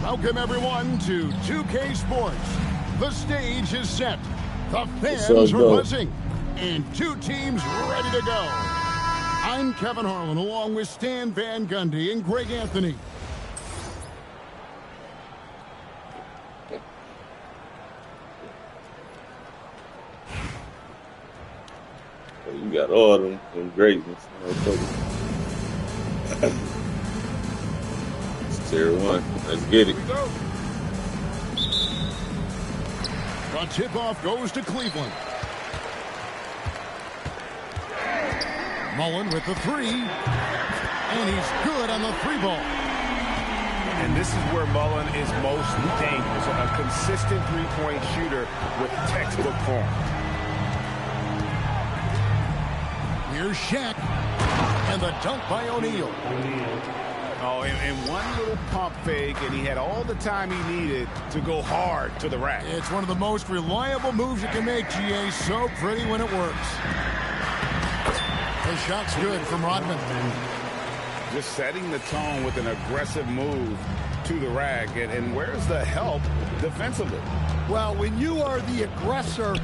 Welcome, everyone, to 2K Sports. The stage is set. The fans are buzzing. And two teams ready to go. I'm Kevin Harlan, along with Stan Van Gundy and Greg Anthony. You got all them greatness. It's tier 1. Let's get it. The tip-off goes to Cleveland. Mullen with the three. And he's good on the three ball. And this is where Mullen is most dangerous. A consistent three-point shooter with textbook form. Here's Shaq, and the dunk by O'Neal. Oh, and one little pump fake, and he had all the time he needed to go hard to the rack. It's one of the most reliable moves you can make, GA. So pretty when it works. The shot's good from Rodman. Just setting the tone with an aggressive move to the rack. And where's the help defensively? Well, when you are the aggressor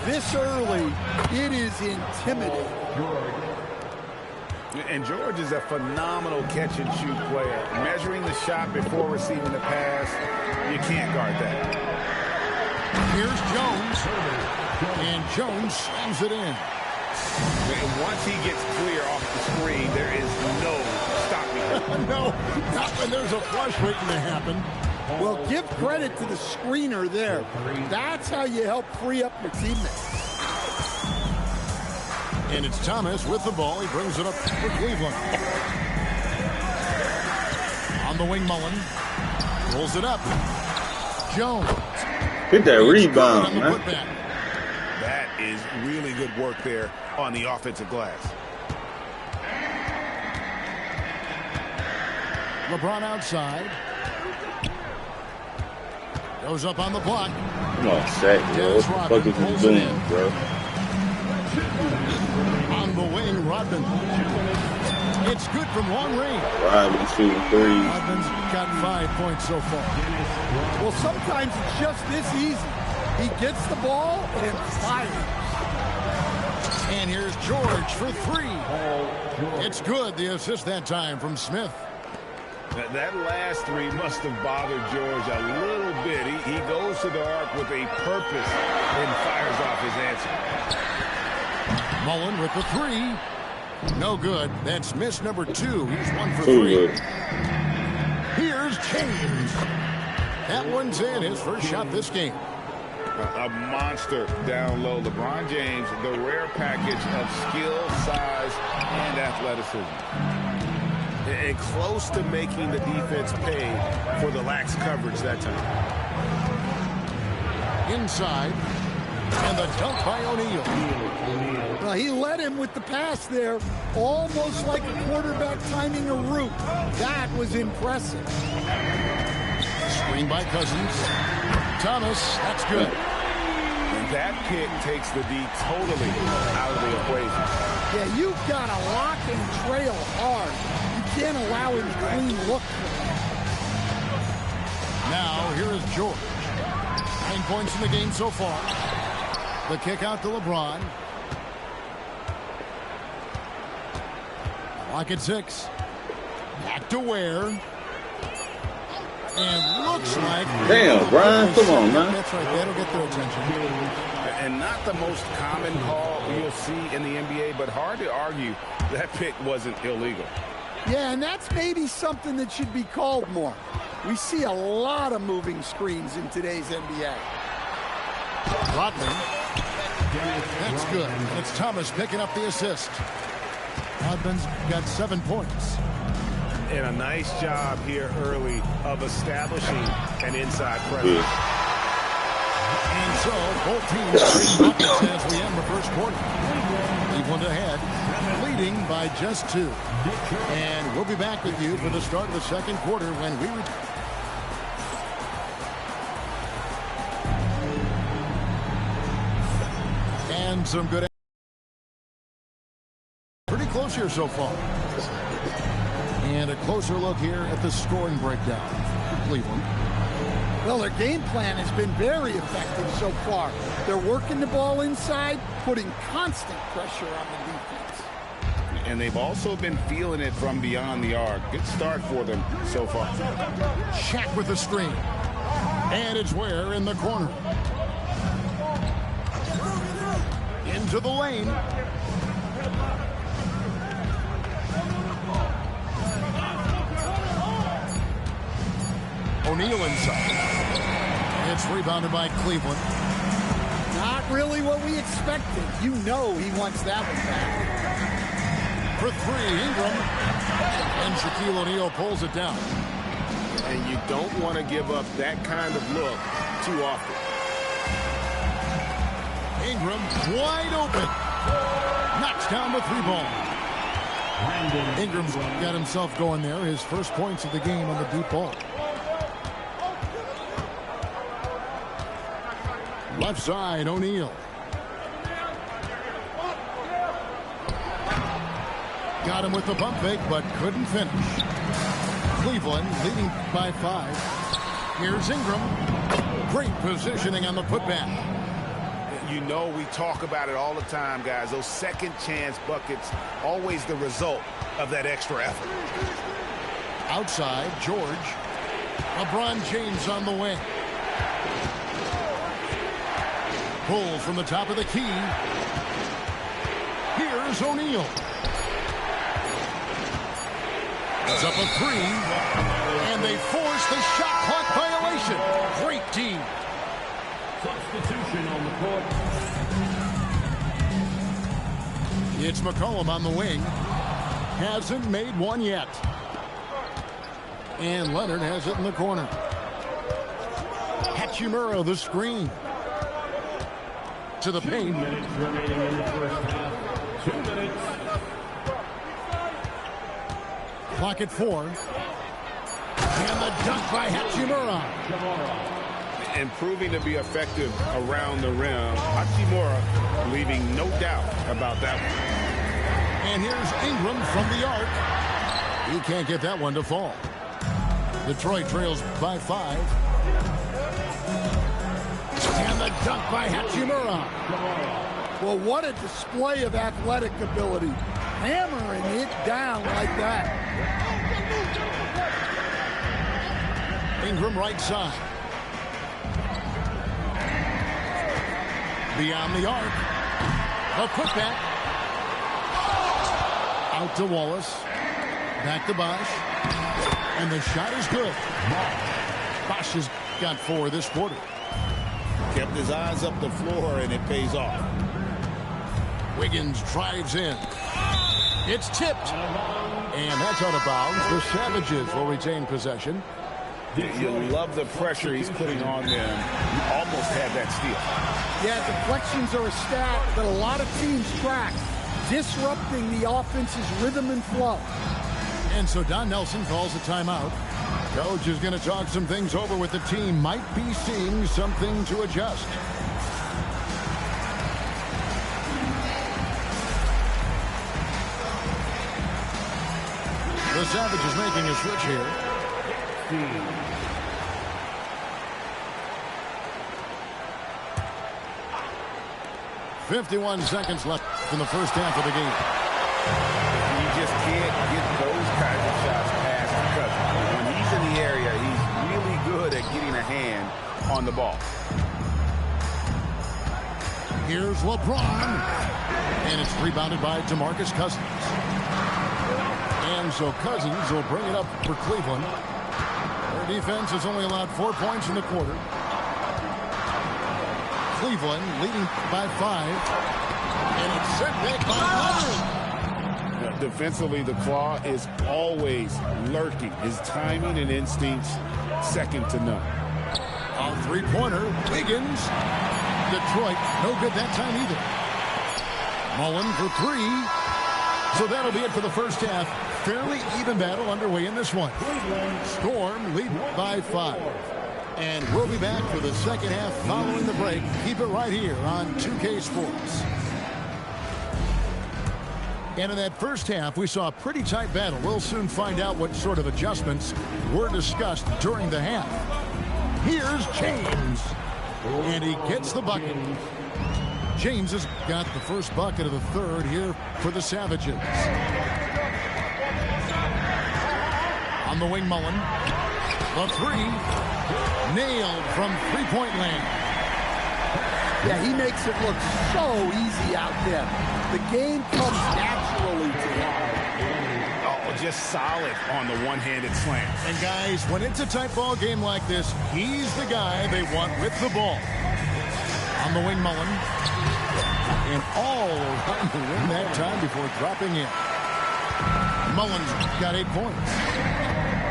this early, it is intimidating. And George is a phenomenal catch-and-shoot player. Measuring the shot before receiving the pass, you can't guard that. Here's Jones. And Jones slams it in. And once he gets clear off the screen, there is no stopping him. No, not when there's a flush waiting to happen. Well, give credit to the screener there. That's how you help free up your teammates. And it's Thomas with the ball. He brings it up for Cleveland. On the wing, Mullen. Rolls it up. Jones. Get that rebound, man. That is really good work there on the offensive glass. LeBron outside. Goes up on the block. Come on, Shaq, bro. What the fuck is he doing, bro? On the wing, Rodman. It's good from long range. Rodman shooting threes. Rodman's got 5 points so far. Well, sometimes it's just this easy. He gets the ball and fires. And here's George for three. It's good. The assist that time from Smith. That last three must have bothered George a little bit. He goes to the arc with a purpose and fires off his answer. Mullen with the three. No good. That's miss number 2. He's 1 for 3. Here's James. That one's in. His first shot this game. A monster down low. LeBron James, the rare package of skill, size, and athleticism. And close to making the defense pay for the lax coverage that time. Inside. And the dunk by O'Neal. Well, he led him with the pass there, almost like a quarterback timing a route. That was impressive. Screen by Cousins. Thomas, that's good. And that pick takes the D totally out of the equation. Yeah, you've got to lock and trail hard. You can't allow him to clean look. Now, here is George. 9 points in the game so far. The kick out to LeBron. Clock at 6. Back to Ware. And looks like... Damn, Brian, come on, man. That's right. That'll get their attention. And not the most common call you'll see in the NBA, but hard to argue that pick wasn't illegal. Yeah, and that's maybe something that should be called more. We see a lot of moving screens in today's NBA. Rodman. That's good. And it's Thomas picking up the assist. Rodman's got 7 points. And a nice job here early of establishing an inside presence. And so both teams trading buckets as we end the first quarter. Cleveland ahead, leading by just 2. And we'll be back with you for the start of the second quarter when we return. And some good. Pretty close here so far. And a closer look here at the scoring breakdown. Cleveland. Well, their game plan has been very effective so far. They're working the ball inside, putting constant pressure on the defense. And they've also been feeling it from beyond the arc. Good start for them so far. Shaq with the screen. And it's Ware in the corner. Into the lane. O'Neal inside. It's rebounded by Cleveland. Not really what we expected. You know he wants that one back. For three, Ingram. And Shaquille O'Neal pulls it down. And you don't want to give up that kind of look too often. Ingram wide open. Knocks down the three ball. Ingram's got himself going there. His first points of the game on the deep ball. Left side, O'Neal. Got him with the pump fake, but couldn't finish. Cleveland leading by 5. Here's Ingram. Great positioning on the putback. You know we talk about it all the time, guys. Those second chance buckets, always the result of that extra effort. Outside, George. LeBron James on the wing. Pull from the top of the key. Here's O'Neal. It's up a 3. And they force the shot clock violation. Great team. Substitution on the court. It's McCollum on the wing. Hasn't made one yet. And Leonard has it in the corner. Hachimura the screen. To the paint. 2 minutes remaining in the first half. 2 minutes. Clock at 4. And the dunk by Hachimura. And proving to be effective around the rim. Hachimura leaving no doubt about that one. And here's Ingram from the arc. He can't get that one to fall. Detroit trails by 5. And the dunk by Hachimura. Well, what a display of athletic ability. Hammering it down like that. Ingram right side. Beyond the arc. A putback. Out to Wallace. Back to Bosch. And the shot is good. Bosch has got 4 this quarter. Kept his eyes up the floor, and it pays off. Wiggins drives in. It's tipped. And that's out of bounds. The Savages will retain possession. You love the pressure he's putting on them. You almost had that steal. Yeah, deflections are a stat that a lot of teams track, disrupting the offense's rhythm and flow. And so Don Nelson calls a timeout. Coach is going to talk some things over with the team. Might be seeing something to adjust. The Savages making a switch here. 51 seconds left in the first half of the game. You just can't get those kinds of shots past because when he's in the area, he's really good at getting a hand on the ball. Here's LeBron. And it's rebounded by DeMarcus Cousins. And so Cousins will bring it up for Cleveland. Their defense has only allowed 4 points in the quarter. Cleveland leading by 5. And it's sent back by Leonard. Defensively, the Claw is always lurking. His timing and instincts, second to none. A three-pointer. Wiggins. Detroit, no good that time either. Mullen for 3. So that'll be it for the first half. Fairly even battle underway in this one. Storm lead by 5. And we'll be back for the second half following the break. Keep it right here on 2K Sports. And in that first half, we saw a pretty tight battle. We'll soon find out what sort of adjustments were discussed during the half. Here's James. And he gets the bucket. James has got the first bucket of the third here for the Savages. On the wing, Mullen. The three. Nailed from three-point land. Yeah, he makes it look so easy out there. The game comes naturally to him. Oh, just solid on the one-handed slam. And guys, when it's a tight ball game like this, he's the guy they want with the ball. On the wing, Mullen. And all around the rim that time before dropping in. Mullen's got 8 points.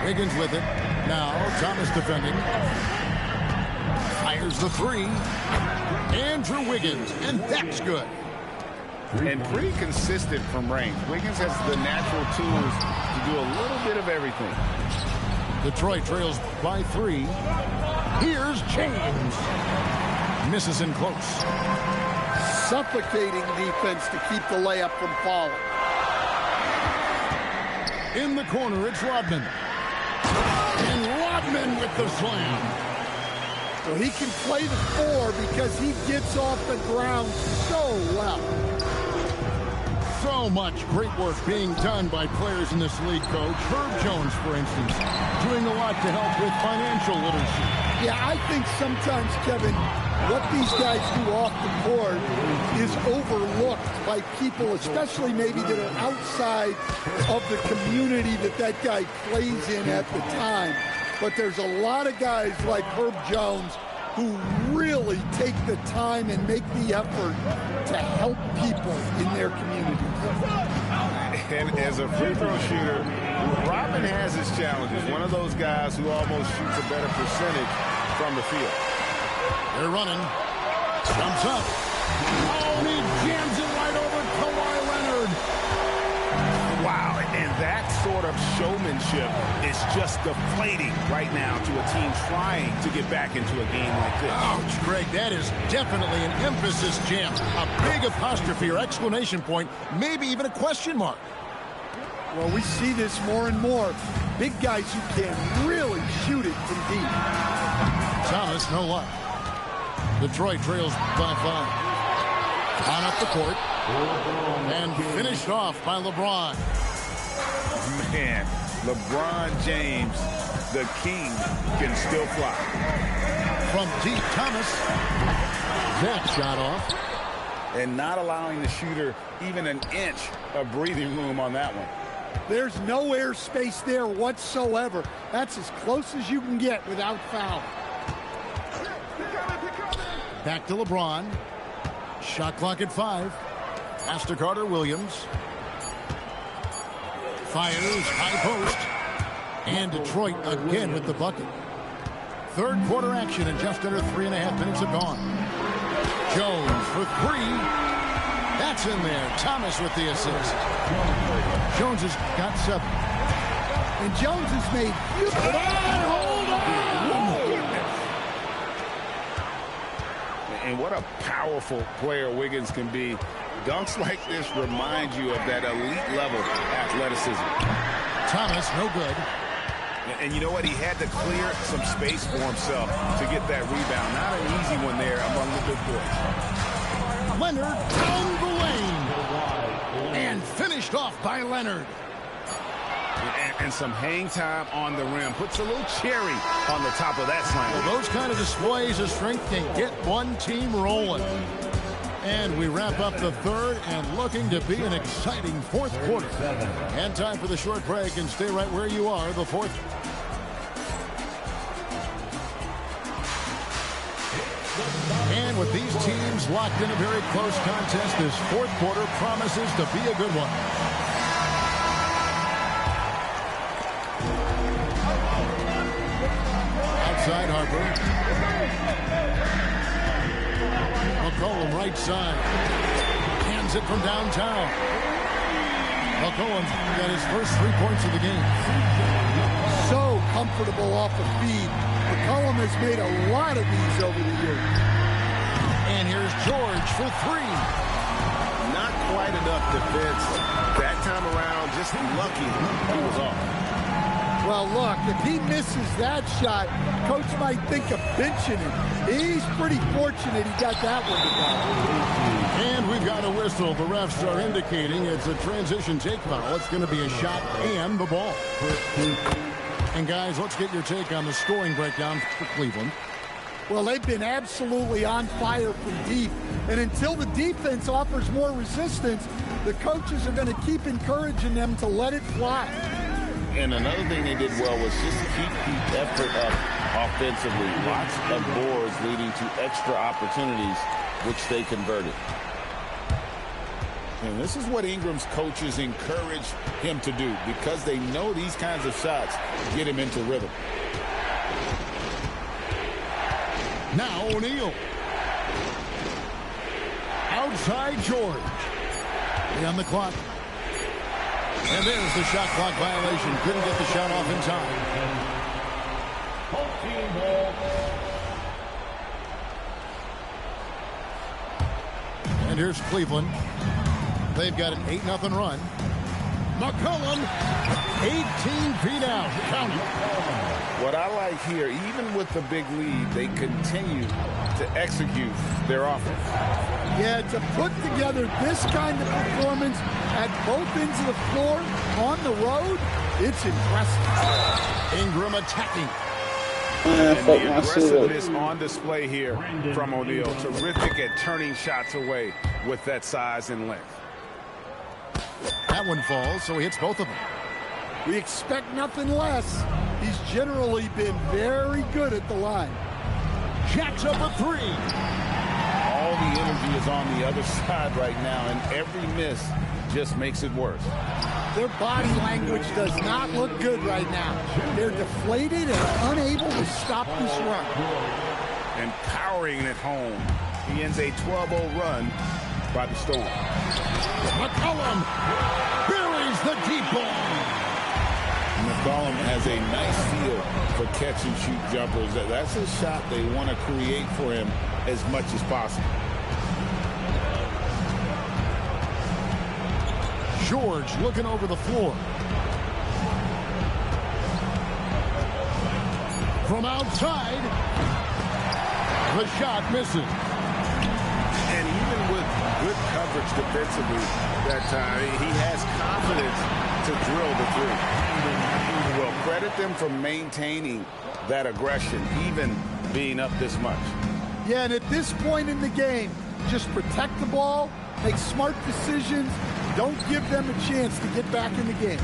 Wiggins with it. Now Thomas defending. Fires the three. Andrew Wiggins, and that's good. And pretty consistent from range. Wiggins has the natural tools to do a little bit of everything. Detroit trails by 3. Here's James. Misses in close. Suffocating defense to keep the layup from falling. In the corner, it's Rodman. And Rodman with the slam. So he can play the 4 because he gets off the ground so well. So much great work being done by players in this league, Coach. Herb Jones, for instance, doing a lot to help with financial literacy. Yeah, I think sometimes, Kevin, what these guys do off the court is overlooked by people, especially maybe that are outside of the community that guy plays in at the time. But there's a lot of guys like Herb Jones who really take the time and make the effort to help people in their communities. And as a free throw shooter, Robin has his challenges. One of those guys who almost shoots a better percentage from the field. They're running. Jumps up. Oh, and he jams it right over Kawhi Leonard. Wow, and that sort of showmanship is just deflating right now to a team trying to get back into a game like this. Ouch, Greg, that is definitely an emphasis jam. A big apostrophe or exclamation point, maybe even a question mark. Well, we see this more and more. Big guys who can really shoot it from deep. Thomas, no luck. Detroit trails by 5. On up the court. And finished off by LeBron. Man, LeBron James, the king, can still fly. From deep, Thomas. That shot off. And not allowing the shooter even an inch of breathing room on that one. There's no air space there whatsoever. That's as close as you can get without foul. Back to LeBron. Shot clock at 5. Pass to Carter-Williams. Fires, high post. And Detroit again with the bucket. Third quarter action and just under 3.5 minutes have gone. Jones for 3. That's in there. Thomas with the assist. Jones has got 7. And Jones has made huge... Hold on! And what a powerful player Wiggins can be. Dunks like this remind you of that elite level athleticism. Thomas, no good. And you know what? He had to clear some space for himself to get that rebound. Not an easy one there among the big boys. Leonard down the lane. And finished off by Leonard. And some hang time on the rim. Puts a little cherry on the top of that slam. Well, those kind of displays of strength can get one team rolling. And we wrap up the third and looking to be an exciting fourth quarter. And time for the short break, and stay right where you are. The fourth. And with these teams locked in a very close contest, this fourth quarter promises to be a good one. Outside Harper. McCollum right side. Hands it from downtown. McCollum's got his first 3 points of the game. So comfortable off the feed. McCollum has made a lot of these over the years. And here's George for 3. Not quite enough defense. That time around, just lucky he was off. Well, look, if he misses that shot, coach might think of benching him. He's pretty fortunate he got that one to go. And we've got a whistle. The refs are indicating it's a transition take foul. It's going to be a shot and the ball. And guys, let's get your take on the scoring breakdown for Cleveland. Well, they've been absolutely on fire from deep. And until the defense offers more resistance, the coaches are going to keep encouraging them to let it fly. And another thing they did well was just keep the effort up offensively. Lots of boards leading to extra opportunities, which they converted. And this is what Ingram's coaches encourage him to do because they know these kinds of shots get him into rhythm. Now O'Neal. Outside George. On the clock. And there's the shot clock violation. Couldn't get the shot off in time. And here's Cleveland. They've got an 8-0 run. McCollum, 18 feet out. Count it. What I like here, even with the big lead, they continue to execute their offense. Yeah, to put together this kind of performance at both ends of the floor on the road, it's impressive. Ingram attacking. And the aggressiveness on display here from O'Neal. Terrific at turning shots away with that size and length. That one falls, so he hits both of them. We expect nothing less. He's generally been very good at the line. Jacks up a three. All the energy is on the other side right now, and every miss just makes it worse. Their body language does not look good right now. They're deflated and unable to stop this run. And powering it home. He ends a 12-0 run by the Storm. McCollum buries the deep ball. McCollum has a nice feel for catch-and-shoot jumpers. That's a shot they want to create for him as much as possible. George looking over the floor. From outside, the shot misses. And even with good coverage defensively that time, he has confidence to drill the three. Well, credit them for maintaining that aggression, even being up this much. Yeah, and at this point in the game, just protect the ball, make smart decisions, don't give them a chance to get back in the game.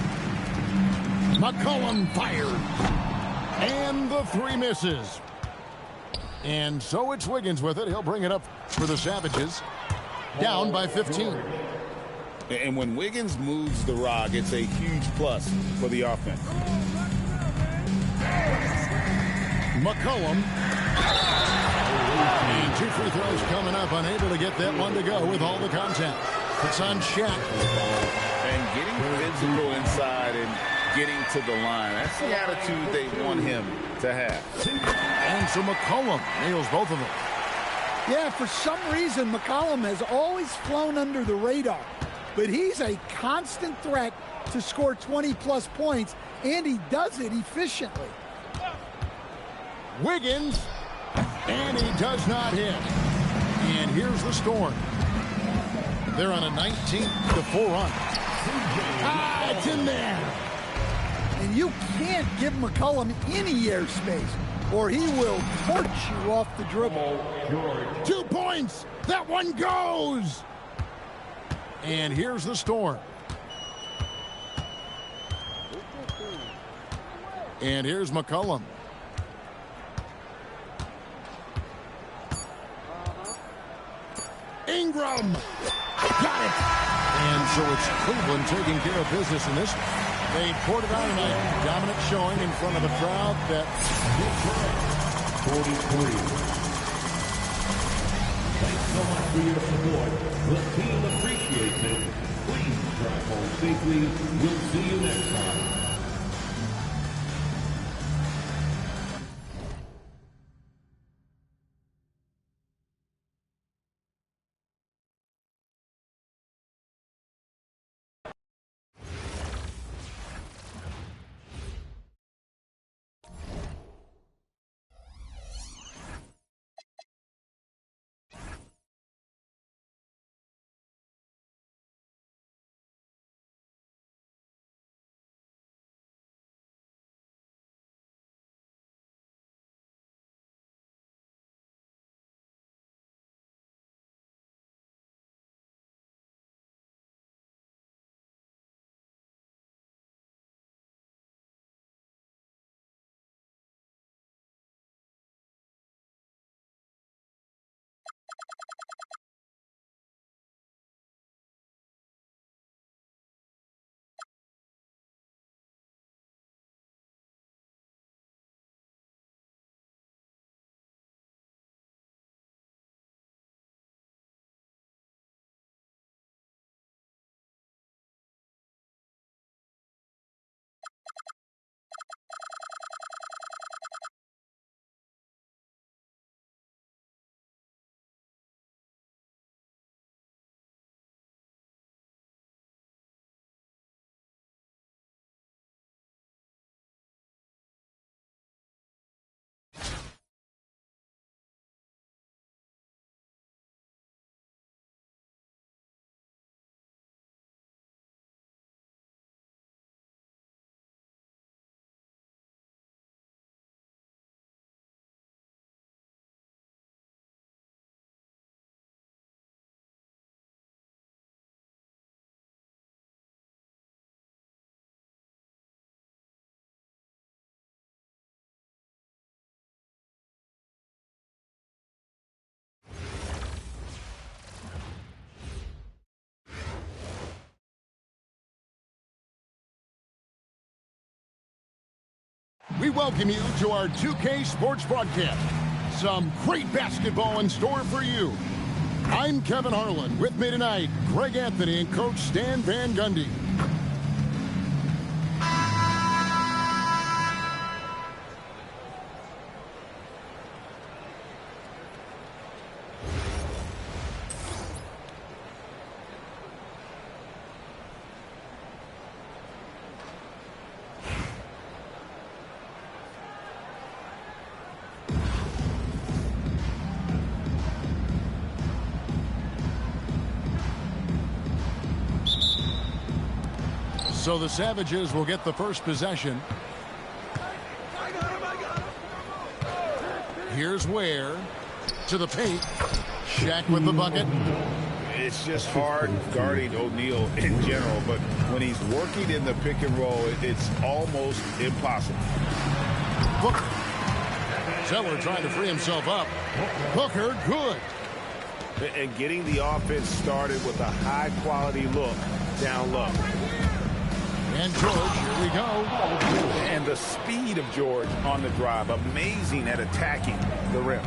McCollum fired. And the three misses. And so it's Wiggins with it. He'll bring it up for the Savages. Down by 15. And when Wiggins moves the rock, it's a huge plus for the offense. McCollum. And two free throws coming up. Unable to get that one to go with all the contact. It's on Shaq. And getting physical inside and getting to the line. That's the attitude they want him to have. And so McCollum nails both of them. Yeah, for some reason, McCollum has always flown under the radar. But he's a constant threat to score 20-plus points, and he does it efficiently. Wiggins, and he does not hit. And here's the Storm. They're on a 19-4 run. It's in there. And you can't give McCollum any airspace, or he will torch you off the dribble. 2 points. That one goes. And here's the Storm. And here's McCollum. Ingram. Got it. And so it's Cleveland taking care of business in this. They poured it on tonight. Dominant showing in front of a crowd that 43. Thanks so much for your support. The team appreciates it. Please drive home safely. We'll see you next time. welcome you to our 2K Sports broadcast. Some great basketball in store for you. I'm Kevin Harlan. With me tonight, Greg Anthony and Coach Stan Van Gundy. So the Savages will get the first possession. Here's Ware to the paint. Shaq with the bucket. It's just hard guarding O'Neal in general, but when he's working in the pick and roll, it's almost impossible. Booker. Zeller trying to free himself up. Booker, good. And getting the offense started with a high-quality look down low. And George, here we go. And the speed of George on the drive. Amazing at attacking the rim.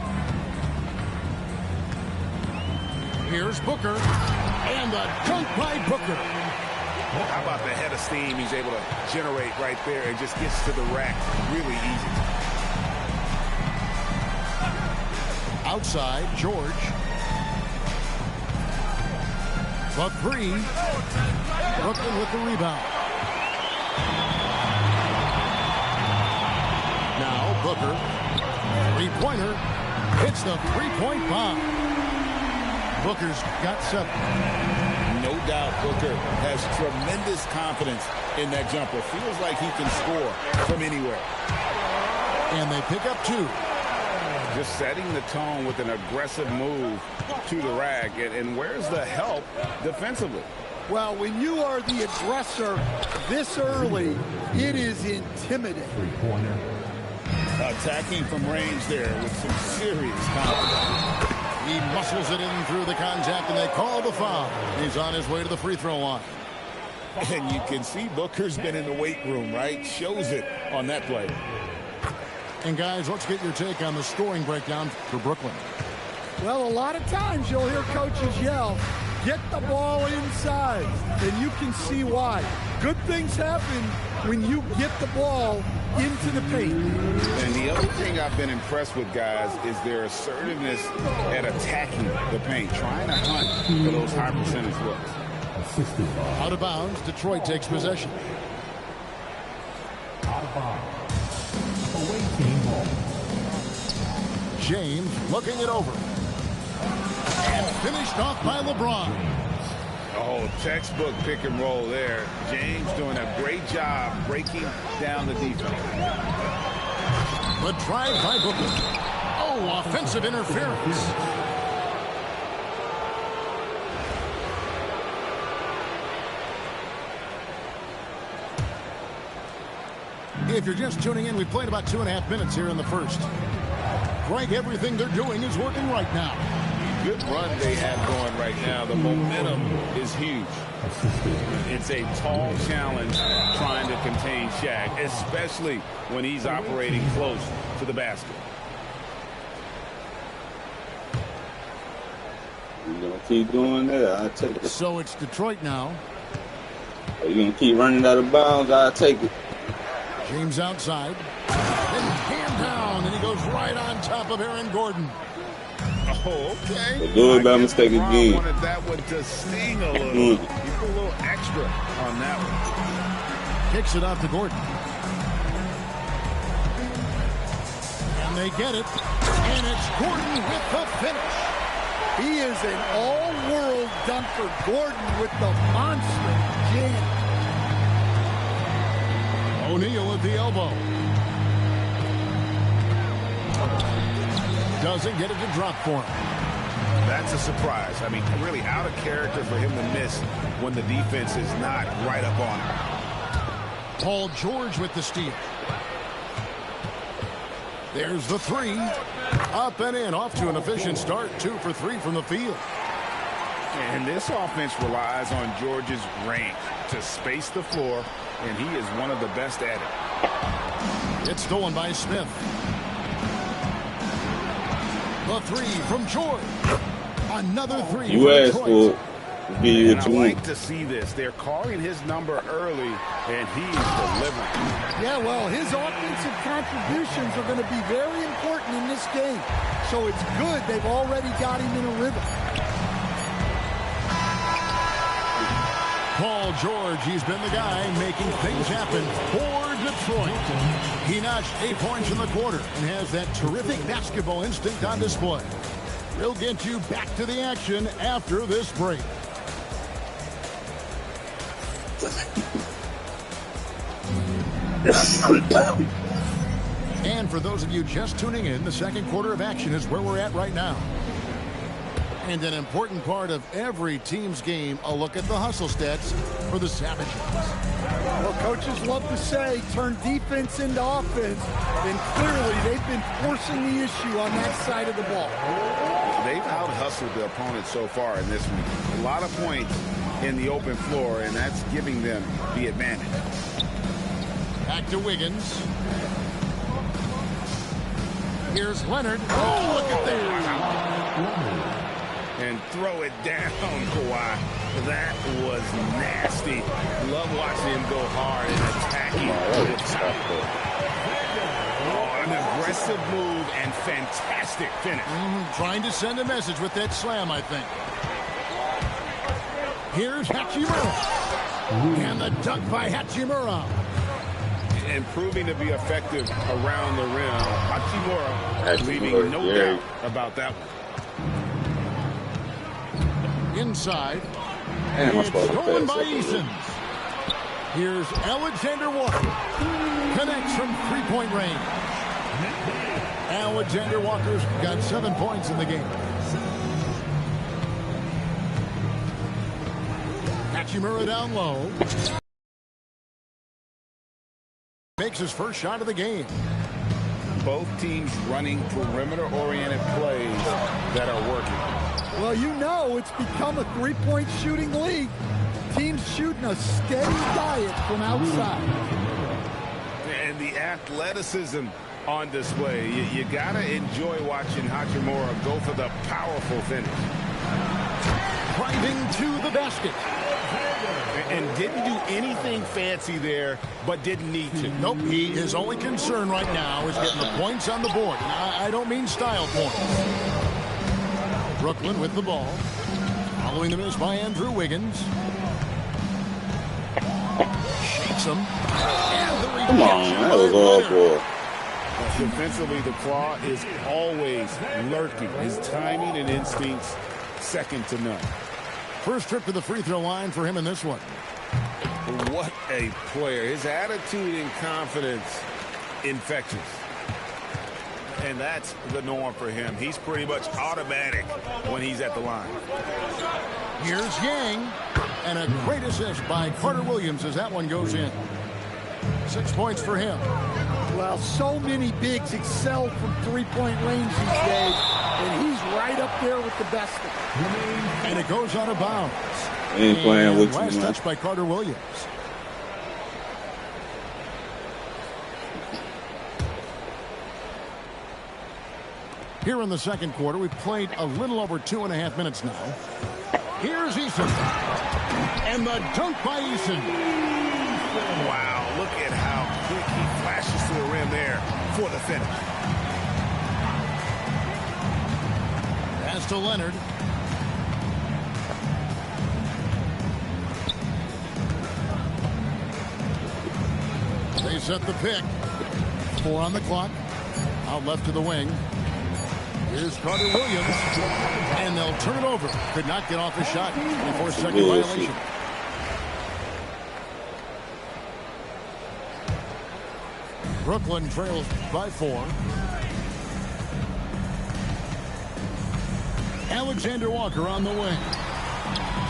Here's Booker. And the dunk by Booker. How about the head of steam he's able to generate right there and just gets to the rack really easy. Outside, George. The three. Brooklyn with the rebound. Now Booker, three-pointer, hits the three-point bomb. Booker's got 7. No doubt Booker has tremendous confidence in that jumper. Feels like he can score from anywhere. And they pick up 2. Just setting the tone with an aggressive move to the rack. And where's the help defensively? Well, when you are the aggressor this early, it is intimidating. Attacking from range there with some serious confidence. He muscles it in through the contact, and they call the foul. He's on his way to the free throw line. And you can see Booker's been in the weight room, right? Shows it on that play. And guys, let's get your take on the scoring breakdown for Brooklyn. Well, a lot of times you'll hear coaches yell, get the ball inside, and you can see why. Good things happen when you get the ball into the paint. And the other thing I've been impressed with, guys, is their assertiveness at attacking the paint, trying to hunt for those high percentage looks. Out of bounds, Detroit takes possession. Out of bounds. Away team ball. James looking it over. And finished off by LeBron. Oh, textbook pick and roll there. James doing a great job breaking down the defense. The drive by Booker. Oh, offensive interference. If you're just tuning in, we've played about 2.5 minutes here in the first. Greg, everything they're doing is working right now. Good run they have going right now. The momentum is huge. It's a tall challenge trying to contain Shaq, especially when he's operating close to the basket. You're going to keep doing that, I'll take it. So it's Detroit now. Are you going to keep running out of bounds? I'll take it. James outside. Then hand down, and he goes right on top of Aaron Gordon. Oh, okay. So do it by mistake again. Wanted that one to sting a little. He put a little extra on that one. Kicks it out to Gordon. And they get it. And it's Gordon with the finish. He is an all-world dunker. Gordon with the monster jam. O'Neal at the elbow. Doesn't get it to drop for him. That's a surprise. I mean, really out of character for him to miss when the defense is not right up on him. Paul George with the steal. There's the three. Up and in, off to an efficient start. 2 for 3 from the field. And this offense relies on George's range to space the floor, and he is one of the best at it. It's stolen by Smith. The three from George. Another three. You asked for it. And I like to see this. They're calling his number early, and he's delivering. Yeah, well, his offensive contributions are going to be very important in this game. So it's good they've already got him in a rhythm. Paul George, he's been the guy making things happen for Detroit. He notched 8 points in the quarter and has that terrific basketball instinct on display. We'll get you back to the action after this break. And for those of you just tuning in, the second quarter of action is where we're at right now. And an important part of every team's game, a look at the hustle stats for the Savages. Well, coaches love to say, turn defense into offense. And clearly, they've been forcing the issue on that side of the ball. They've out-hustled the opponent so far in this one. A lot of points in the open floor, and that's giving them the advantage. Back to Wiggins. Here's Leonard. Oh, look at that. And throw it down, Kawhi. That was nasty. Love watching him go hard and attacking. Oh, an aggressive move and fantastic finish. Trying to send a message with that slam, I think. Here's Hachimura. And the dunk by Hachimura. And proving to be effective around the rim. Hachimura leaving no doubt about that one. Inside. It's stolen by Eason. Here's Alexander Walker. Connects from three-point range. Alexander Walker's got 7 points in the game. Hachimura down low. Makes his first shot of the game. Both teams running perimeter-oriented plays that are working. Well, you know it's become a three-point shooting league. Teams shooting a steady diet from outside. And the athleticism on display. You got to enjoy watching Hachimura go for the powerful finish. Driving to the basket. And didn't do anything fancy there, but didn't need to. Nope, his only concern right now is getting the points on the board. I don't mean style points. Brooklyn with the ball. Following the miss by Andrew Wiggins. Shakes him. And the Come on, that was all for. Defensively, the claw is always lurking. His timing and instincts, second to none. First trip to the free throw line for him in this one. What a player. His attitude and confidence, infectious. And that's the norm for him. He's pretty much automatic when he's at the line. Here's Yang. And a great assist by Carter Williams as that one goes in. 6 points for him. Well, so many bigs excel from three-point range these days, and he's right up there with the best of them. And it goes out of bounds. Ain't playing with last you, man. touch by Carter Williams. Here in the second quarter, we've played a little over 2.5 minutes now. Here's Eason. And the dunk by Eason. Wow, look at how quick he flashes to the rim there for the finish. Pass to Leonard. They set the pick. 4 on the clock. Out left to the wing. Here's Carter Williams. And they'll turn it over. Could not get off a shot before second violation. Brooklyn trails by 4. Alexander Walker on the wing.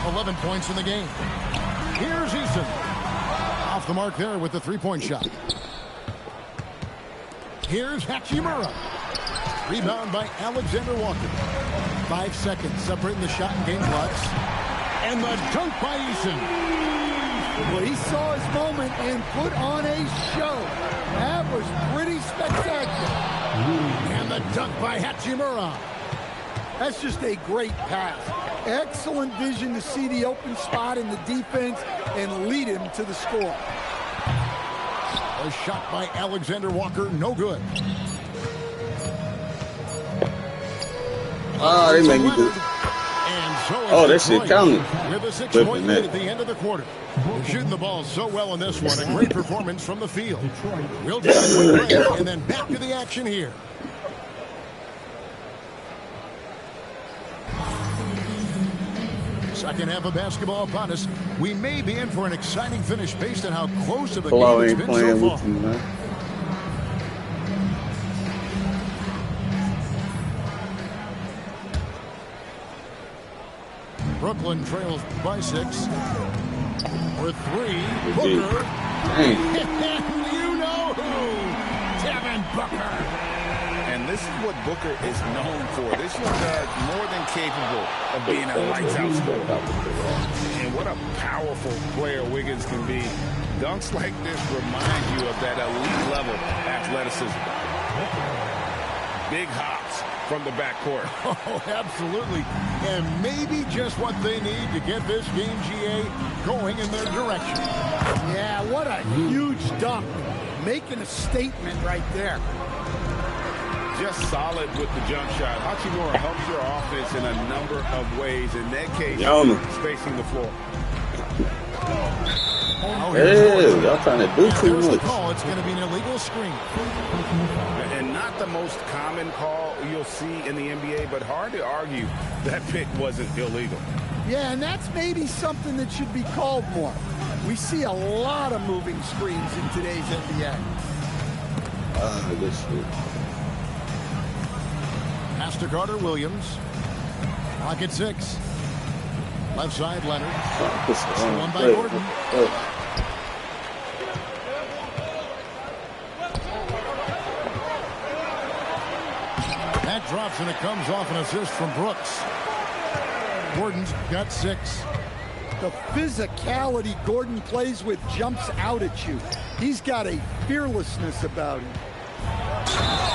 11 points in the game. Here's Eason. Off the mark there with the three-point shot. Here's Hachimura. Rebound by Alexander Walker. 5 seconds separating the shot and game clocks. And the dunk by Eason. Well, he saw his moment and put on a show. That was pretty spectacular. And the dunk by Hachimura. That's just a great pass. Excellent vision to see the open spot in the defense and lead him to the score. A shot by Alexander Walker, no good. Oh, they make me do. Oh, that shit counted. With a 6-point lead at the end of the quarter. They're shooting the ball so well in this one. A great performance from the field. We'll take a quick break and then back to the action here. Second half of basketball upon us. We may be in for an exciting finish based on how close to the game it's been so far. You, man. Brooklyn trails by 6. For 3, Booker. And you know who, Devin Booker. And this is what Booker is known for. This young guy is more than capable of being a lights-out scorer. And what a powerful player Wiggins can be. Dunks like this remind you of that elite-level athleticism. Big hops from the backcourt. Oh, absolutely. And maybe just what they need to get this game, GA, going in their direction. Yeah, what a huge dunk. Making a statement right there. Just solid with the jump shot. Hachimura helps your offense in a number of ways. In that case, spacing the floor. Hey, y'all trying to do too much. Call. It's going to be an illegal screen. And not the most common call you'll see in the NBA, but hard to argue that pick wasn't illegal. Yeah, and that's maybe something that should be called more. We see a lot of moving screens in today's NBA. Good shit. Pass to Carter Williams. Clock at 6. Left side, Leonard. One by Gordon. That drops and it comes off an assist from Brooks. Gordon's got 6. The physicality Gordon plays with jumps out at you. He's got a fearlessness about him.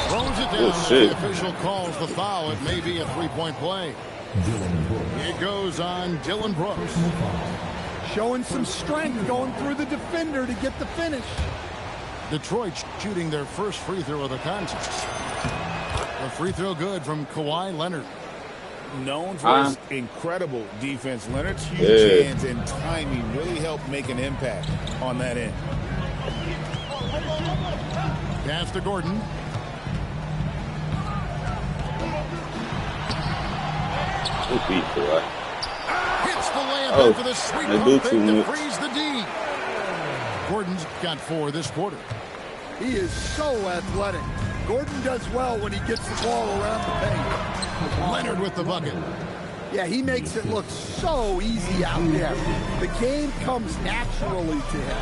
Throws it down. The official calls the foul. It may be a 3-point play. It goes on Dylan Brooks. Showing some strength going through the defender to get the finish. Detroit shooting their first free throw of the contest. A free throw good from Kawhi Leonard. Known for his incredible defense, Leonard's huge hands and timing really helped make an impact on that end. Pass to Gordon. Hits the layup for the sweet pump fake to freeze the D. Gordon's got 4 this quarter. He is so athletic. Gordon does well when he gets the ball around the paint. Leonard with the bucket. Yeah, he makes it look so easy out there. The game comes naturally to him.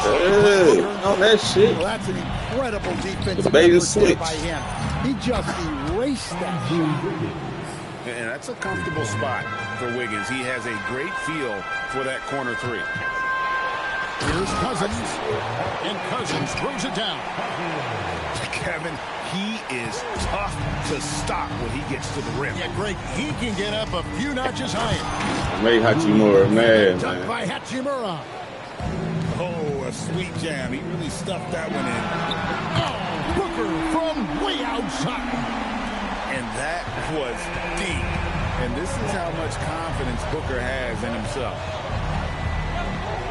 Hey, oh, that shit. Well, that's an incredible defensive switch by him. He just erased that shot. And that's a comfortable spot for Wiggins. He has a great feel for that corner 3. Here's Cousins. And Cousins throws it down. Kevin, he is tough to stop when he gets to the rim. Yeah, Greg, he can get up a few notches higher. Made Hachimura mad, Dunk man. by Hachimura. Oh, a sweet jam. He really stuffed that one in. Oh, Booker from way outside. And that was deep. And this is how much confidence Booker has in himself.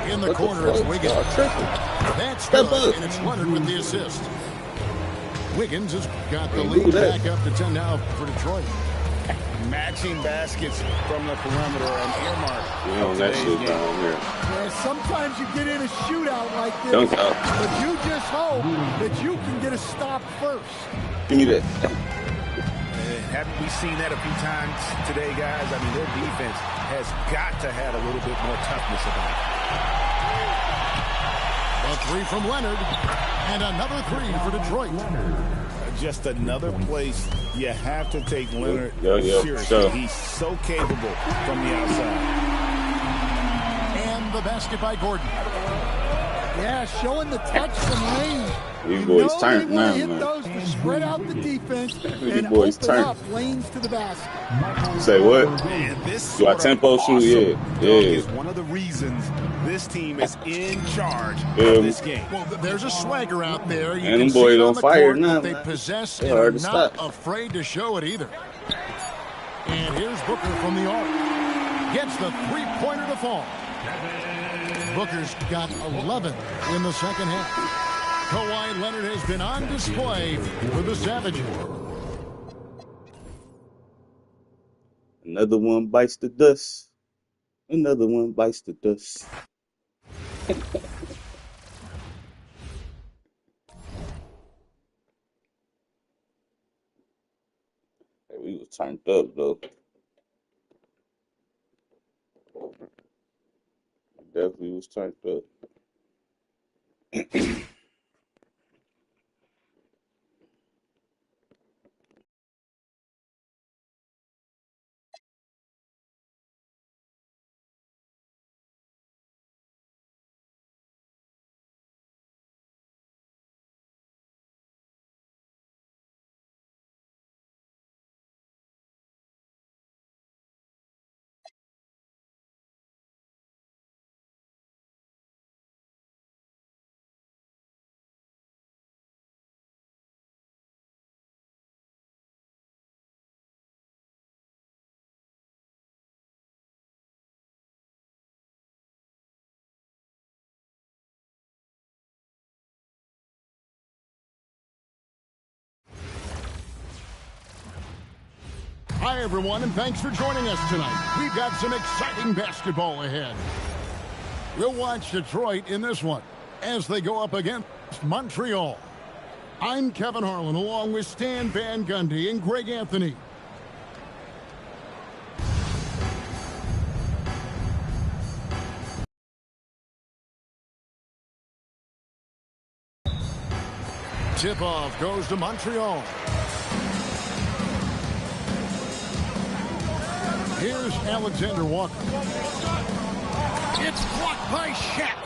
In the corner, it's Wiggins. That's good, and it's Leonard with the assist. Wiggins has got the lead back up to 10 now for Detroit. Matching baskets from the perimeter and earmark. That shit down here. Yeah, sometimes you get in a shootout like this, Dunk out. but you just hope that you can get a stop first. Give me that. Haven't we seen that a few times today, guys? I mean, their defense has got to have a little bit more toughness about it. A 3 from Leonard, and another 3 for Detroit. Just another place you have to take Leonard seriously. Sure. He's so capable from the outside. And the basket by Gordon. Yeah, showing the touch from range. These boys turned now, now, hit man. those to spread out the defense and boys open turned. up lanes to the basket. Say what? And this Do I tempo shoot? Yeah, yeah. is one of the reasons this team is in charge of this game. Well, there's a swagger out there. You And them can see boys it on on the fire court now, that they man. possess They and hard are to not stop. afraid to show it either. And here's Booker from the arc. Gets the three-pointer to fall. Booker's got 11 in the second half. Kawhi Leonard has been on display for the Savages. Another one bites the dust. Another one bites the dust. Hey, we was turned up though. Definitely was turned up. Hi, everyone, and thanks for joining us tonight. We've got some exciting basketball ahead. We'll watch Detroit in this one as they go up against Montreal. I'm Kevin Harlan, along with Stan Van Gundy and Greg Anthony. Tip-off goes to Montreal. Here's Alexander Walker. It's blocked by Shaq.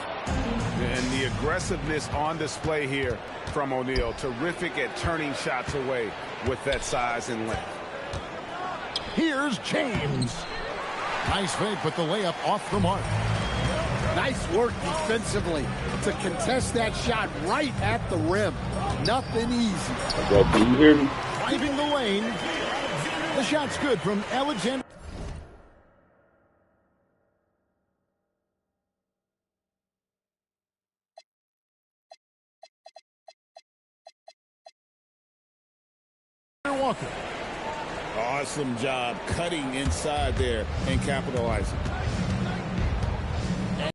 And the aggressiveness on display here from O'Neal. Terrific at turning shots away with that size and length. Here's James. Nice fake, but the layup off the mark. Nice work defensively to contest that shot right at the rim. Nothing easy. Bro, can you hear me? Driving the lane. The shot's good from Alexander. Walker. Awesome job cutting inside there and capitalizing.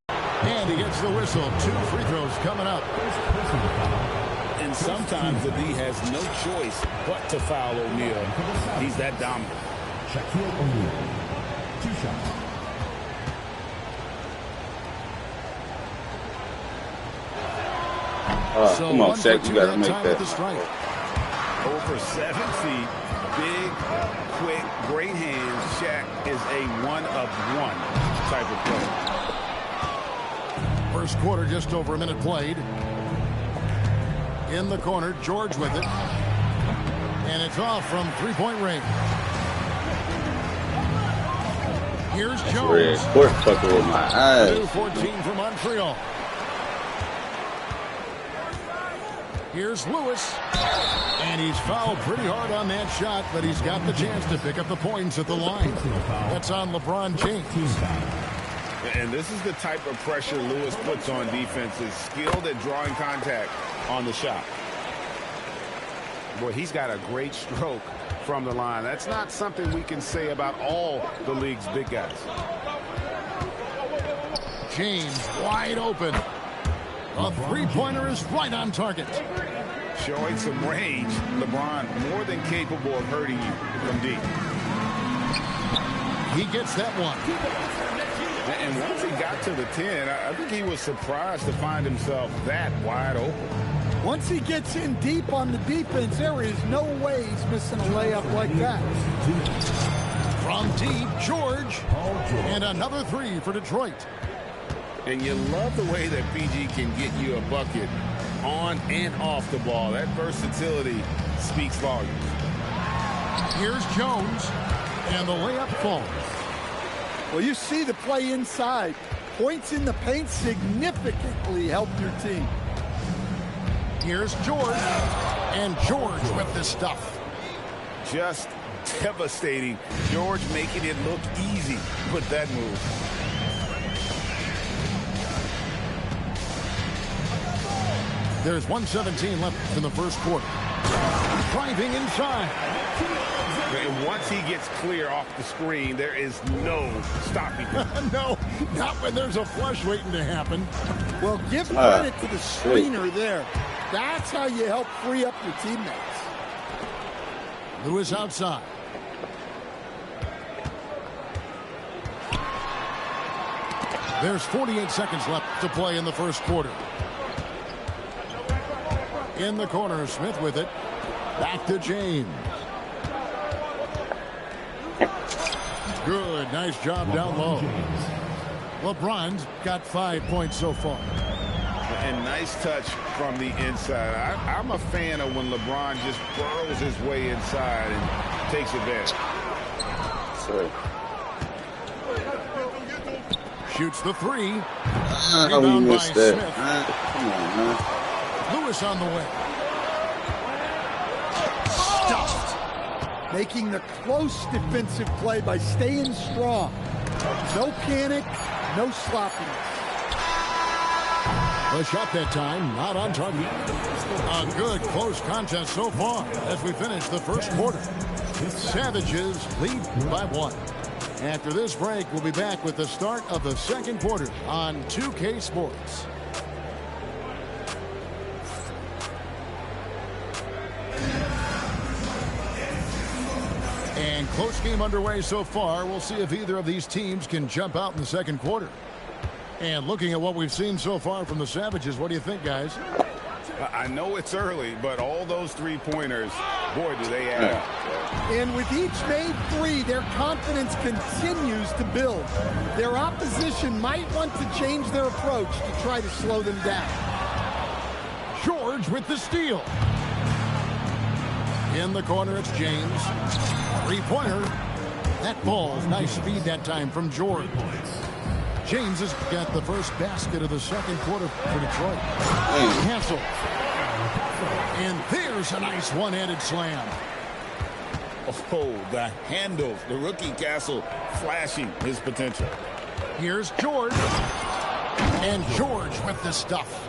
And he gets the whistle. 2 free throws coming up. And sometimes the D has no choice but to foul O'Neal. He's that dominant. Shaquille O'Neal, 2 shots. So come on, 1 for Shaq, 2 you gotta that make time that. with the strike. Over 7 feet, big, quick, great hands. Shaq is a one-of-one type of player. First quarter, just over a minute played. In the corner, George with it. And it's off from three-point range. Here's Jones. Red court fucker with my eyes. 2-14 for Montreal. Here's Lewis. And he's fouled pretty hard on that shot, but he's got the chance to pick up the points at the line. That's on LeBron James. And this is the type of pressure Lewis puts on defenses, skilled at drawing contact on the shot. Boy, he's got a great stroke from the line. That's not something we can say about all the league's big guys. James wide open. A three-pointer is right on target. Showing some range, LeBron more than capable of hurting you from deep. He gets that one. And once he got to the 10, I think he was surprised to find himself that wide open. Once he gets in deep on the defense, there is no way he's missing a layup like that. From deep, George. And another 3 for Detroit. And you love the way that PG can get you a bucket on and off the ball. That versatility speaks volumes. Here's Jones, and the layup falls. Well, you see the play inside. Points in the paint significantly help your team. Here's George, and George with the stuff. Just devastating. George making it look easy with that move. There's 1:17 left in the first quarter. Driving inside. And once he gets clear off the screen, there is no stopping him. No, not when there's a flush waiting to happen. Well, give credit to the screener there. That's how you help free up your teammates. Lewis outside. There's 48 seconds left to play in the first quarter. In the corner, Smith with it. Back to James. Good, nice job down low. LeBron's got 5 points so far. And nice touch from the inside. I'm a fan of when LeBron just burrows his way inside and takes advantage. Sorry. Shoots the three. How we missed that? Come on, man. Lewis on the way. Stuffed. Making the close defensive play by staying strong. No panic, no sloppiness. The shot that time, not on target. A good close contest so far as we finish the first quarter. Savages lead by 1. After this break, we'll be back with the start of the second quarter on 2K Sports. And close game underway so far. We'll see if either of these teams can jump out in the second quarter. And looking at what we've seen so far from the Savages, what do you think, guys? I know it's early, but all those three-pointers, boy, do they add up. And with each made three, their confidence continues to build. Their opposition might want to change their approach to try to slow them down. George with the steal. In the corner, it's James. Three-pointer. That ball's nice speed that time from George. James has got the first basket of the second quarter for Detroit. Cancel. And there's a nice one-handed slam. Oh, the handles. The rookie Castle flashing his potential. Here's George. And George with the stuff.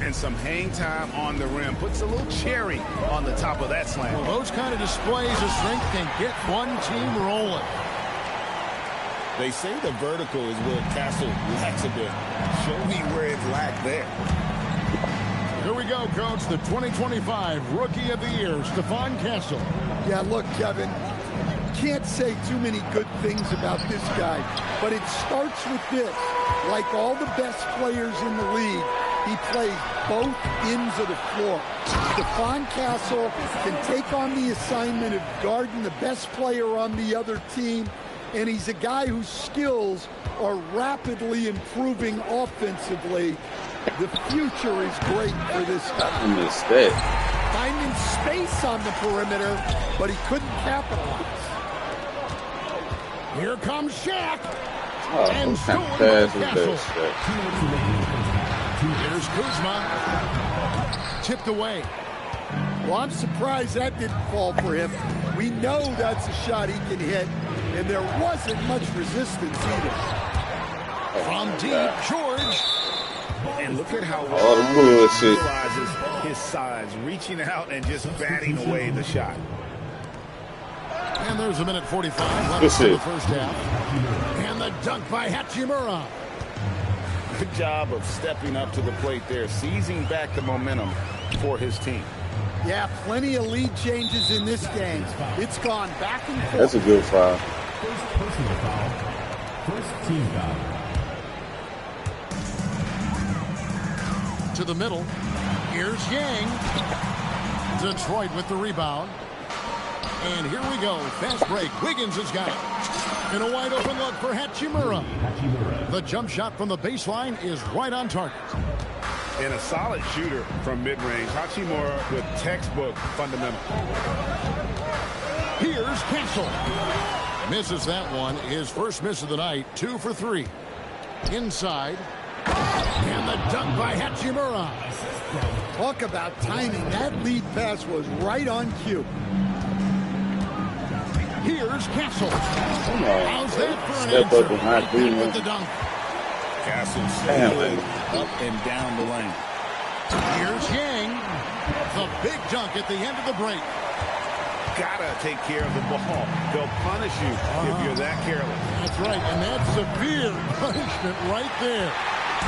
And some hang time on the rim. Puts a little cherry on the top of that slam. Well, those kind of displays of strength can get one team rolling. They say the vertical is where Castle lacks a bit. Show me where it lacked there. Here we go, Coach. The 2025 Rookie of the Year, Stephon Castle. Yeah, look, Kevin, can't say too many good things about this guy, but it starts with this. Like all the best players in the league, he plays both ends of the floor. Stephon Castle can take on the assignment of guarding the best player on the other team, and he's a guy whose skills are rapidly improving offensively. The future is great for this guy. I missed that. Finding space on the perimeter, but he couldn't capitalize. Here comes Shaq. Oh, And what kind of stolen pass by was Castle. Here's Kuzma. Tipped away. Well, I'm surprised that didn't fall for him. We know that's a shot he can hit, and there wasn't much resistance either. From deep, George. And look at how All the bullshit. realizes his size, reaching out and just batting away the shot. And there's a minute 45 left in the first half. And the dunk by Hachimura. Good job of stepping up to the plate there, seizing back the momentum for his team. Yeah, plenty of lead changes in this game. It's gone back and forth. That's a good foul. First personal foul. First team foul. To the middle. Here's Yang. Detroit with the rebound. And here we go. Fast break. Wiggins has got it. And a wide open look for Hachimura. The jump shot from the baseline is right on target. And a solid shooter from mid-range. Hachimura with textbook fundamental. Here's Castle. Misses that one. His first miss of the night. 2 for 3. Inside. And the dunk by Hachimura. Talk about timing. That lead pass was right on cue. Here's Castle. How's that for an Step answer? up behind With the dunk. Castle sailing up and down the lane. Here's Yang. The big dunk at the end of the break. Gotta take care of the ball. They'll punish you if you're that careless. That's right, and that's severe punishment right there.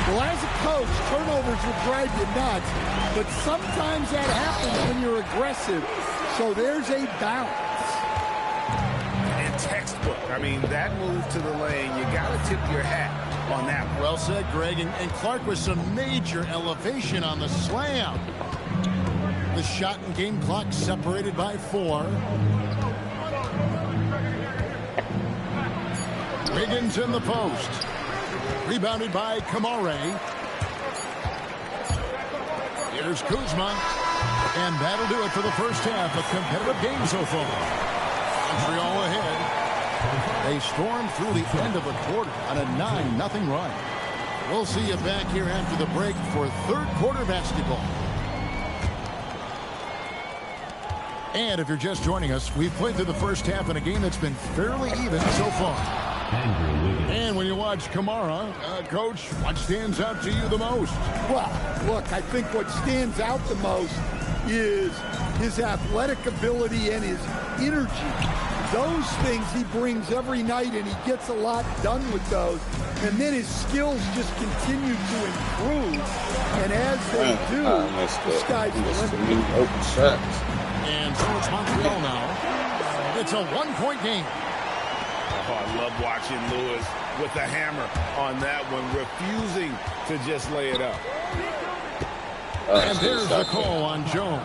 Well, as a coach, turnovers will drive you nuts, but sometimes that happens when you're aggressive. So there's a balance. And textbook. I mean, that move to the lane, you got to tip your hat on that one. Well said, Greg. And Clark with some major elevation on the slam. The shot and game clock separated by 4. Wiggins in the post. Rebounded by Kamare. Here's Kuzma. And that'll do it for the first half. A competitive game so far. Montreal ahead. They stormed through the end of the quarter on a 9-0 run. We'll see you back here after the break for third quarter basketball. And if you're just joining us, we've played through the first half in a game that's been fairly even so far. And when you watch Kamara, Coach, what stands out to you the most? Well, look, I think what stands out the most is his athletic ability and his energy. Those things he brings every night, and he gets a lot done with those. And then his skills just continue to improve. And as they do, the sky's the limit. Open shots. And so it's Montreal now. It's a one-point game. Oh, I love watching Lewis with the hammer on that one, refusing to just lay it up. And there's the call on Jones.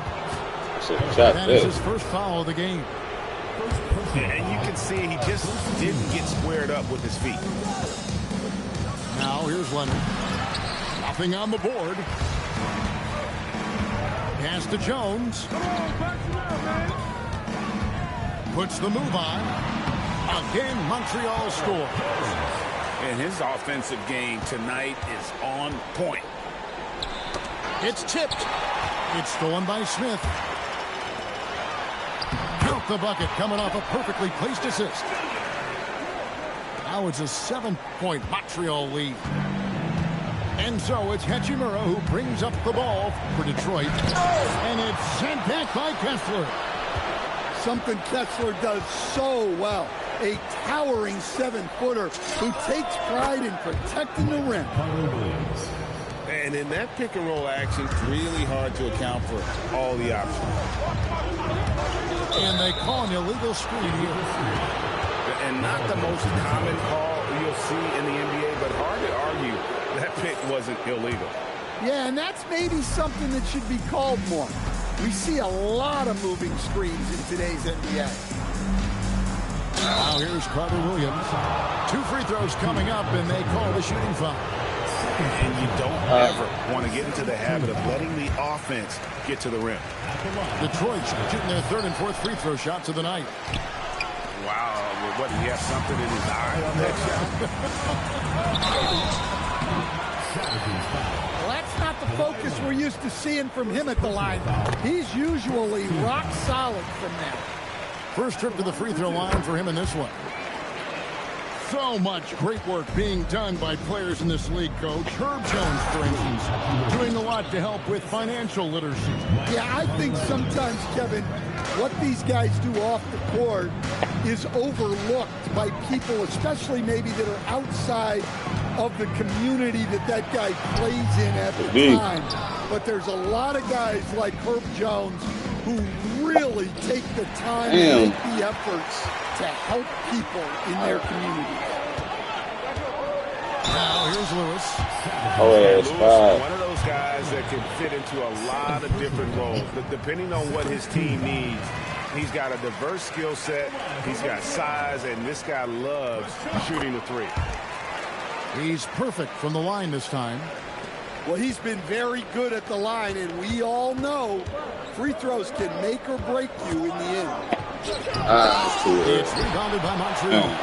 That is his first foul of the game. And you can see he just didn't get squared up with his feet. Now here's Leonard. Nothing on the board. Pass to Jones. Puts the move on. Again, Montreal scores. And his offensive game tonight is on point. It's tipped. It's stolen by Smith. Count the bucket coming off a perfectly placed assist. Now it's a 7-point Montreal lead. And so it's Hachimura who brings up the ball for Detroit. And it's sent back by Kessler. Something Kessler does so well. A towering 7-footer who takes pride in protecting the rim. And in that pick-and-roll action, it's really hard to account for all the options. And they call an illegal screen here. And not the most common call you'll see in the NBA, but hard to argue that pick wasn't illegal. Yeah, and that's maybe something that should be called more. We see a lot of moving screens in today's NBA. Now here's Carter Williams. 2 free throws coming up, and they call the shooting foul. And you don't ever want to get into the habit of letting the offense get to the rim. Detroit's shooting their 3rd and 4th free throw shots of the night. Wow, what, he has something in his eye on that shot? Well, that's not the focus we're used to seeing from him at the line. He's usually rock solid from there. First trip to the free throw line for him in this one. So much great work being done by players in this league, Coach. Herb Jones, for instance, doing a lot to help with financial literacy. Yeah, I think sometimes, Kevin, what these guys do off the court is overlooked by people, especially maybe that are outside of the community that guy plays in at the time. But there's a lot of guys like Herb Jones who really take the time and make the efforts to help people in their community. Now here's Lewis. Lewis, one of those guys that can fit into a lot of different roles, but depending on what his team needs, He's got a diverse skill set. He's got size, and this guy loves shooting the three. He's perfect from the line this time. Well, he's been very good at the line, and we all know free throws can make or break you in the end. It's rebounded by Montreal.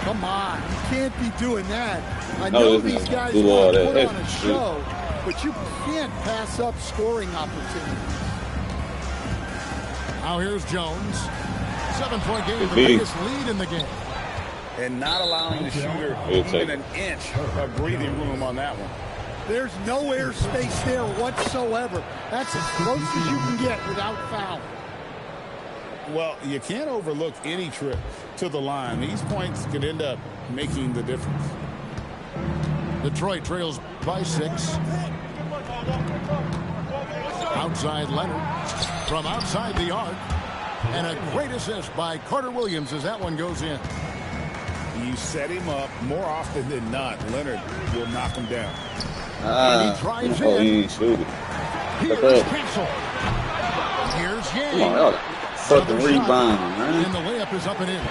Come on, you can't be doing that. I know these guys want to put on a show, but you can't pass up scoring opportunities. Now here's Jones. 7-point game, the biggest lead in the game. And not allowing the shooter even an inch of breathing room on that one. There's no airspace there whatsoever. That's as close as you can get without foul. Well, you can't overlook any trip to the line. These points could end up making the difference. Detroit trails by 6. Outside Leonard from outside the arc. And a great assist by Carter Williams as that one goes in. You set him up more often than not. Leonard will knock him down. And he drives in. Here's Castle. Here's Yang. Fucking rebound, man. And the layup is up and in.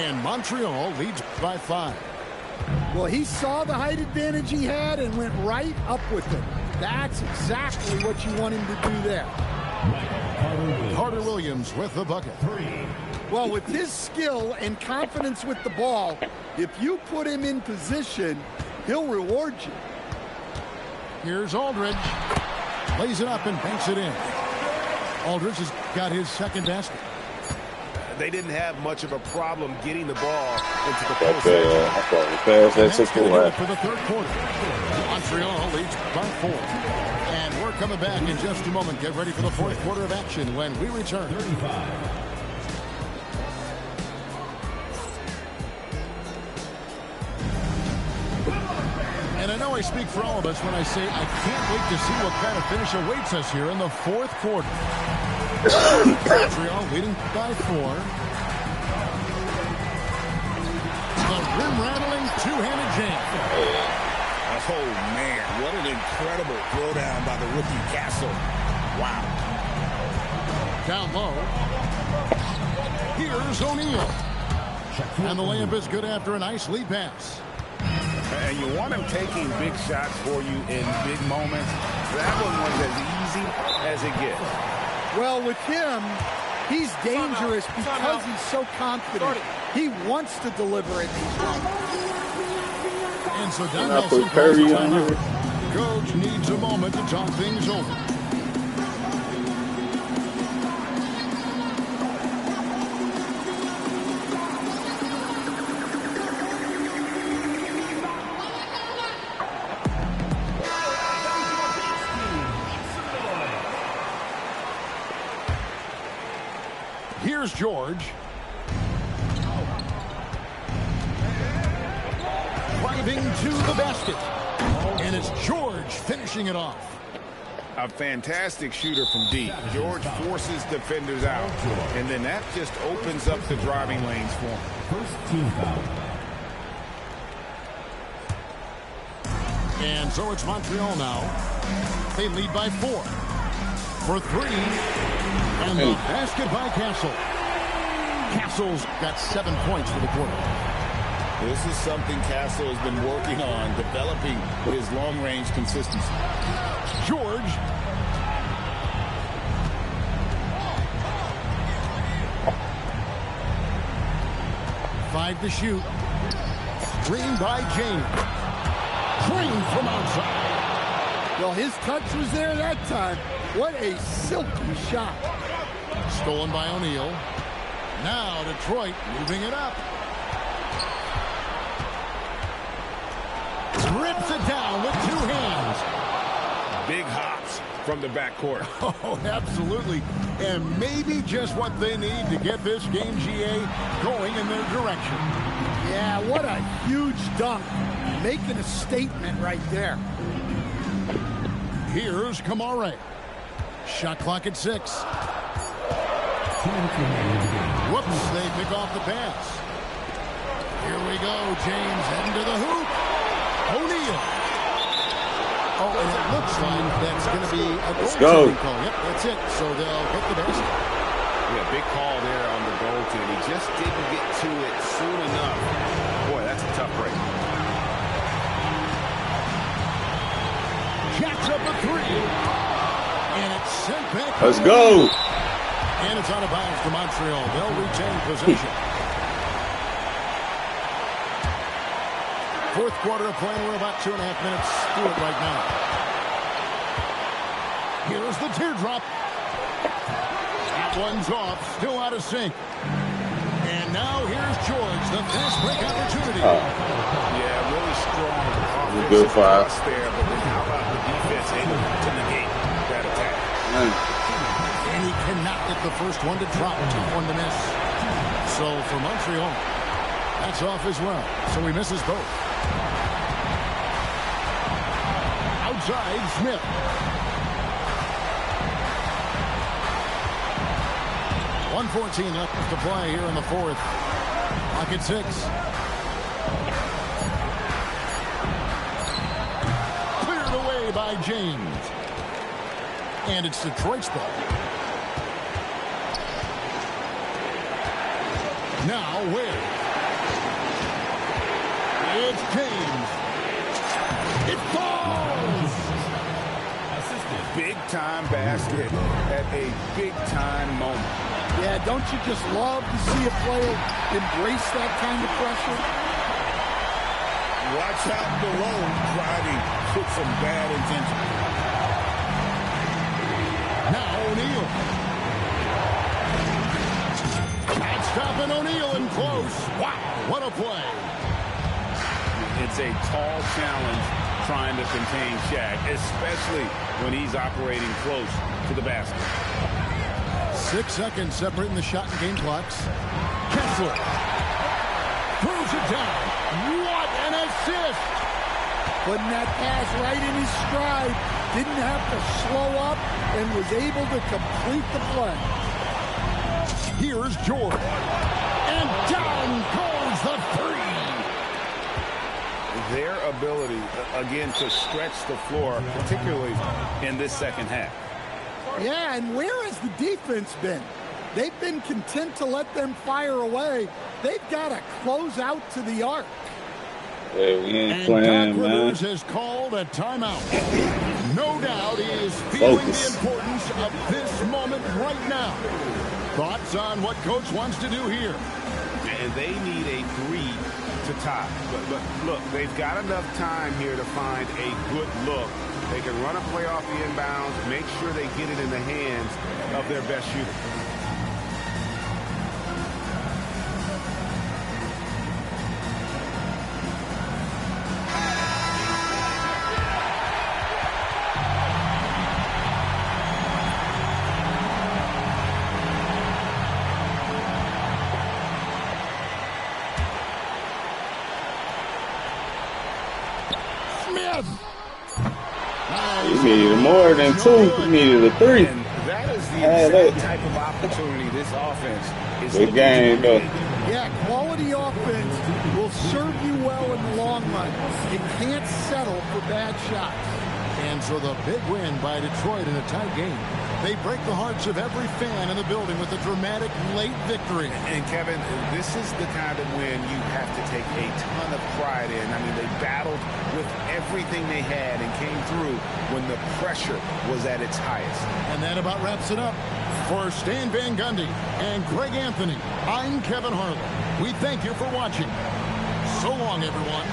And Montreal leads by 5. Well, he saw the height advantage he had and went right up with it. That's exactly what you want him to do there. Carter Williams with the bucket. Well, with his skill and confidence with the ball, if you put him in position, he'll reward you. Here's Aldridge. Lays it up and banks it in. Aldridge has got his second basket. They didn't have much of a problem getting the ball into the post. That's going to do it for the third quarter. Montreal leads by 4. And we're coming back in just a moment. Get ready for the fourth quarter of action when we return. 35. And I know I speak for all of us when I say I can't wait to see what kind of finish awaits us here in the fourth quarter. Montreal leading by 4. The rim-rattling two-handed jam. Oh, man, what an incredible throwdown by the rookie Castle. Wow. Down low. Here's O'Neal. And the layup is good after a nice lead pass. And you want him taking big shots for you in big moments. That one was as easy as it gets. Well, with him, he's dangerous because he's so confident. He wants to deliver in these moments. And so Don Nelson calls a timeout. Coach needs a moment to talk things over. Here's George. Driving to the basket. And it's George finishing it off. A fantastic shooter from deep. George forces defenders out. And then that just opens up the driving lanes for him. First team foul. And so it's Montreal now. They lead by 4. For 3. And the basket by Castle. Castle's got 7 points for the quarter. This is something Castle has been working on, developing his long-range consistency. George. Five to shoot. Screen by James. Drained from outside. Well, his touch was there that time. What a silky shot. Stolen by O'Neal. Now Detroit moving it up. Rips it down with 2 hands. Big hops from the backcourt. Oh, absolutely. And maybe just what they need to get this game, GA, going in their direction. Yeah, what a huge dunk. Making a statement right there. Here's Kamare. Shot clock at 6. Whoops, they pick off the pass. Here we go, James heading to the hoop. O'Neal. Oh, and it looks like that's going to be a goal. Yep, that's it. So they'll get the basket. big call there on the goaltend. He just didn't get to it soon enough. Boy, that's a tough break. Jacks up a 3. And it's sent back. Let's go. And it's out of bounds to Montreal. They'll retain possession. Fourth quarter of play. We're about 2.5 minutes through it right now. Here's the teardrop. That one's off. Still out of sync. And now here's George. The fast break opportunity. Yeah, really strong offensive good foul there, but then how about the defense able to negate that attack? And he cannot get the first one to drop. Tough one to miss. So for Montreal, that's off as well. So he misses both. Outside, Smith. .114 left to play here in the fourth. Clock at 6. Cleared away by James. And it's Detroit's ball. Now where? It's James. It falls! Big-time basket at a big-time moment. Yeah, don't you just love to see a player embrace that kind of pressure? Watch out below, driving with some bad intention. Now O'Neal. Not stopping O'Neal in close. Wow, what a play. It's a tall challenge trying to contain Shaq, especially when he's operating close to the basket. 6 seconds separating the shot and game clocks. Kessler throws it down. What an assist! Putting that pass right in his stride. Didn't have to slow up and was able to complete the play. Here's George. And down goes the 3. Their ability, again, to stretch the floor, particularly in this second half. Yeah, and where has the defense been? They've been content to let them fire away. They've got to close out to the arc. Hey, we ain't And playing, Doc man. Rivers has called a timeout. No doubt he is feeling Focus. the importance of this moment right now. Thoughts on what Coach wants to do here? And they need a 3 to tie. But look, they've got enough time here to find a good look. They can run a play off the inbounds, make sure they get it in the hands of their best shooter. Smith! He needed more than 2. He needed a 3. And that is the Hey, exact look. type of opportunity this offense is Good looking game, to though. create. Yeah, quality offense will serve you well in the long run. You can't settle for bad shots. And so the big win by Detroit in a tight game. They break the hearts of every fan in the building with a dramatic late victory. And Kevin, this is the kind of win you have to take a ton of pride in. I mean, they battled with everything they had and came through when the pressure was at its highest. And that about wraps it up. For Stan Van Gundy and Greg Anthony, I'm Kevin Harlan. We thank you for watching. So long, everyone.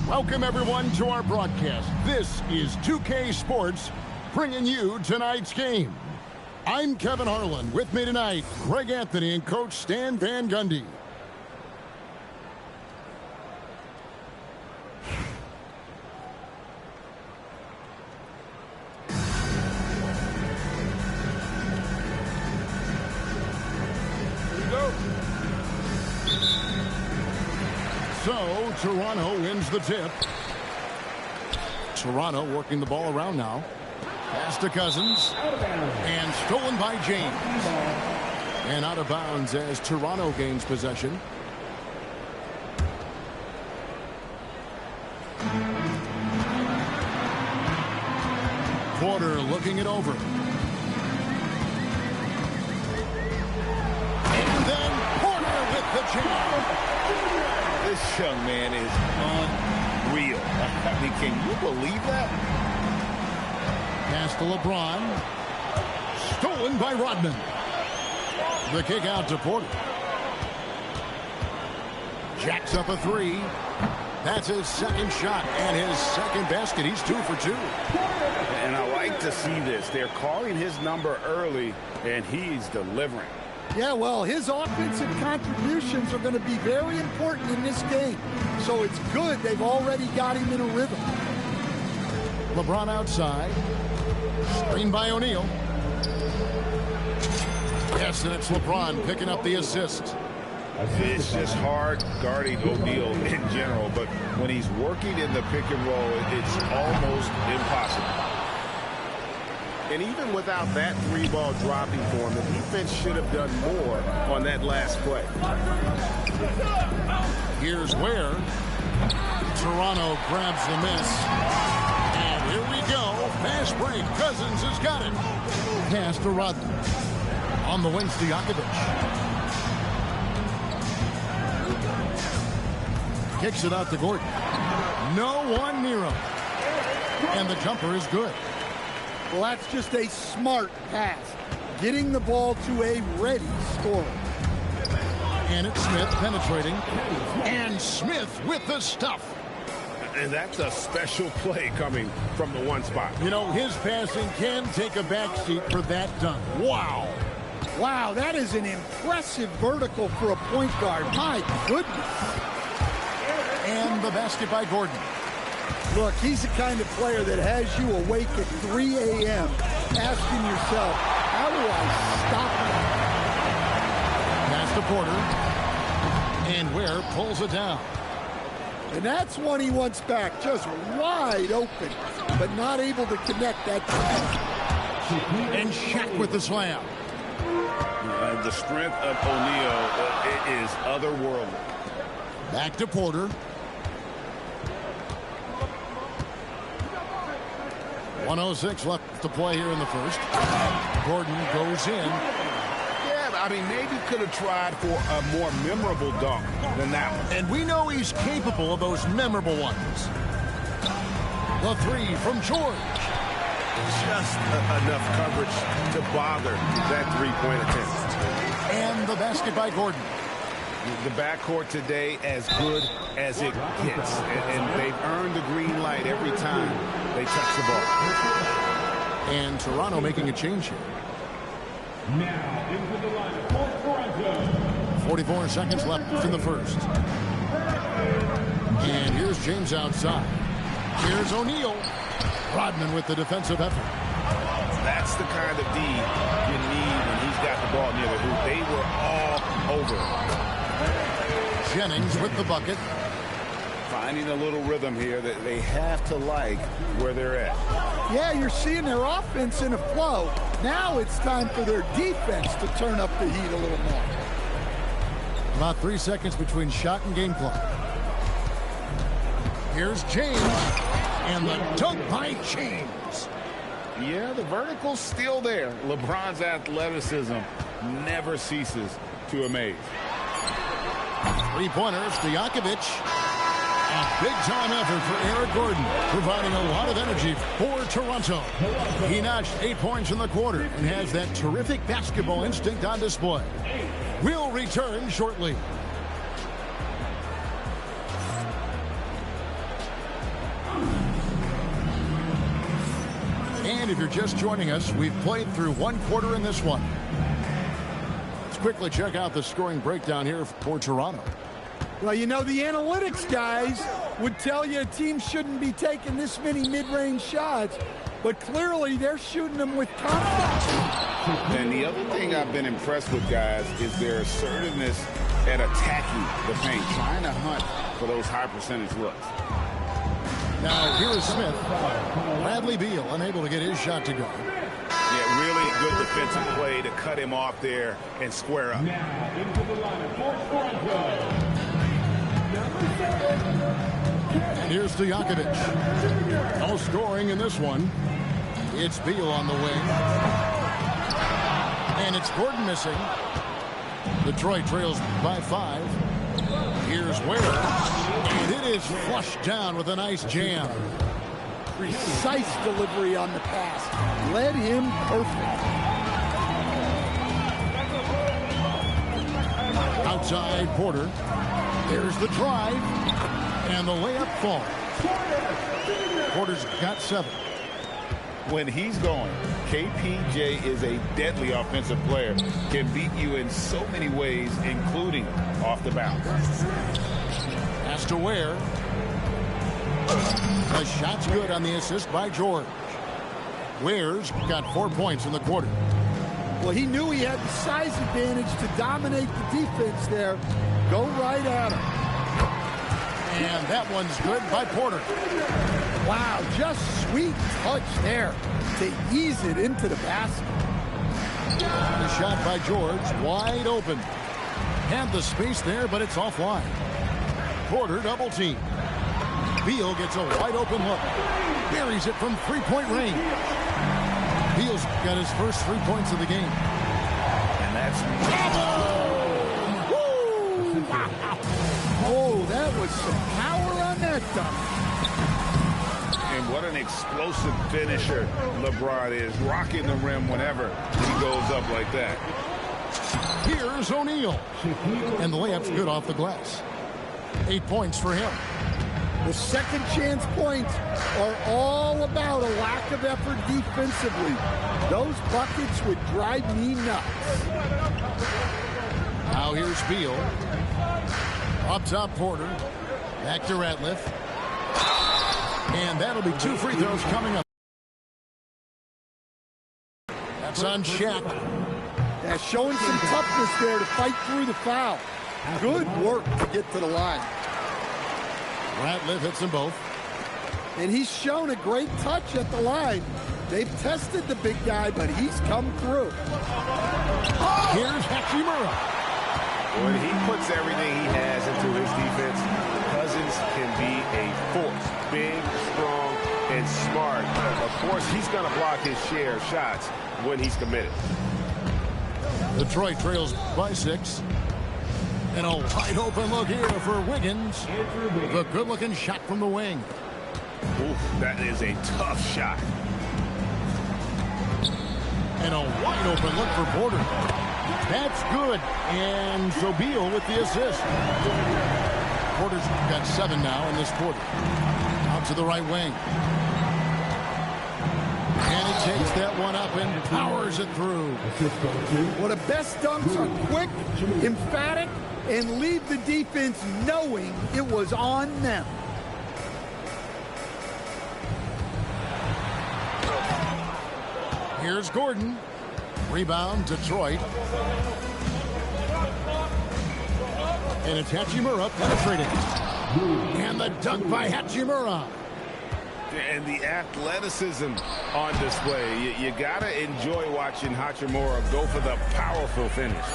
Welcome, everyone, to our broadcast. This is 2K Sports, bringing you tonight's game. I'm Kevin Harlan. With me tonight, Greg Anthony and Coach Stan Van Gundy. So, Toronto wins the tip. Toronto working the ball around now. Pass to Cousins. And stolen by James. And out of bounds as Toronto gains possession. Porter looking it over. And then Porter with the jam. This young man is unreal. I mean, can you believe that? Pass to LeBron. Stolen by Rodman. The kick out to Porter. Jacks up a three. That's his second shot and his second basket. He's 2 for 2. And I like to see this. They're calling his number early, and he's delivering. Yeah, well, his offensive contributions are going to be very important in this game. So it's good they've already got him in a rhythm. LeBron outside. Screen by O'Neal. Yes, and it's LeBron picking up the assist. It's just hard guarding O'Neal in general, but when he's working in the pick and roll, it's almost impossible. And even without that 3-ball dropping for him, the defense should have done more on that last play. Here's where Toronto grabs the miss. And here we go. Fast break. Cousins has got it. Pass to Rodman. On the wing, Stojakovic. Kicks it out to Gordon. No one near him. And the jumper is good. Well, that's just a smart pass. Getting the ball to a ready scorer. And it's Smith penetrating. And Smith with the stuff. And that's a special play coming from the one spot. You know, his passing can take a backseat for that dunk. Wow. Wow, that is an impressive vertical for a point guard. My goodness. And the basket by Gordon. Look, he's the kind of player that has you awake at 3 a.m. asking yourself, how do I stop him? Pass to Porter. And Ware pulls it down. And that's one he wants back, just wide open, but not able to connect that time. And Shaq with the slam. The strength of O'Neal is otherworldly. Back to Porter. 1:06 left to play here in the first. Gordon goes in. Yeah, I mean, maybe could have tried for a more memorable dunk than that one. And we know he's capable of those memorable ones. The three from George. Just enough coverage to bother that three-point attempt. And the basket by Gordon. The backcourt today as good as it gets. And they've earned the green light every time they touch the ball. And Toronto making a change here. Now into the lineup for Toronto. 44 seconds left in the first. And here's James outside. Here's O'Neal. Rodman with the defensive effort. That's the kind of D you need when he's got the ball near the hoop. They were all over it. Jennings with the bucket. Finding a little rhythm here that they have to like where they're at. Yeah, you're seeing their offense in a flow. Now it's time for their defense to turn up the heat a little more. About 3 seconds between shot and game clock. Here's James. And the dunk by James. Yeah, the vertical's still there. LeBron's athleticism never ceases to amaze. Three-pointer, Stojakovic. A big-time effort for Eric Gordon, providing a lot of energy for Toronto. He notched 8 points in the quarter and has that terrific basketball instinct on display. We'll return shortly. And if you're just joining us, we've played through one quarter in this one. Let's quickly check out the scoring breakdown here for Toronto. Well, you know, the analytics guys would tell you a team shouldn't be taking this many mid-range shots, but clearly they're shooting them with confidence. And the other thing I've been impressed with, guys, is their assertiveness at attacking the paint, trying to hunt for those high percentage looks. Now, here is Smith. Bradley Beal unable to get his shot to go. Yeah, really good defensive play to cut him off there and square up. Now into the lineup for Toronto. And here's Stojakovic. No scoring in this one. It's Beal on the wing. And it's Gordon missing. Detroit trails by 5. Here's Ware. And it is flushed down with a nice jam. Precise delivery on the pass. Led him perfect. Outside Porter. There's the drive. And the layup falls. Porter's got 7. When he's going, KPJ is a deadly offensive player. Can beat you in so many ways, including off the bounce. Has to Ware. The shot's good on the assist by George. Ware's got 4 points in the quarter. Well, he knew he had the size advantage to dominate the defense there. Go right at him. And that one's good by Porter. Wow, just sweet touch there to ease it into the basket. The shot by George, wide open. Had the space there, but it's offline. Porter double team. Beal gets a wide open look. Buries it from three-point range. Beal's got his first 3 points of the game. And that's... Oh, that was some power on that dunk. And what an explosive finisher LeBron is, rocking the rim whenever he goes up like that. Here's O'Neal. And the layup's good off the glass. 8 points for him. The second chance points are all about a lack of effort defensively. Those buckets would drive me nuts. Now here's Beal. Up top Porter. Back to Ratliff. And that'll be 2 free throws coming up. That's on Shaq. Yeah, showing some toughness there to fight through the foul. Good work to get to the line. Ratliff hits them both. And he's shown a great touch at the line. They've tested the big guy, but he's come through. Here's Hachimura. When he puts everything he has into his defense, Cousins can be a force. Big, strong, and smart. Of course, he's going to block his share of shots when he's committed. Detroit trails by 6. And a wide open look here for Wiggins. The good-looking shot from the wing. Oof, that is a tough shot. And a wide open look for Porter. That's good. And so Beal with the assist. Porter's got 7 now in this quarter. Out to the right wing. And he takes that one up and powers it through. Well, the best dunks are quick, emphatic, and leave the defense knowing it was on them. Here's Gordon. Rebound, Detroit. And it's Hachimura penetrating. And the dunk by Hachimura. And the athleticism on display. You got to enjoy watching Hachimura go for the powerful finish.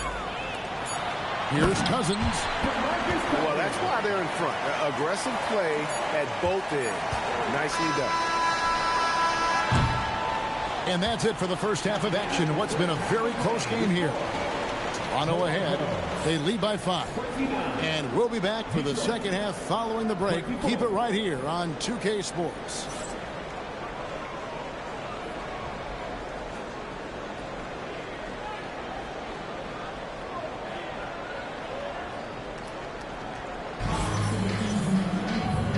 Here's Cousins. Well, that's why they're in front. Aggressive play at both ends. Nicely done. And that's it for the first half of action in what's been a very close game here. Toronto ahead. They lead by 5. And we'll be back for the second half following the break. Keep it right here on 2K Sports.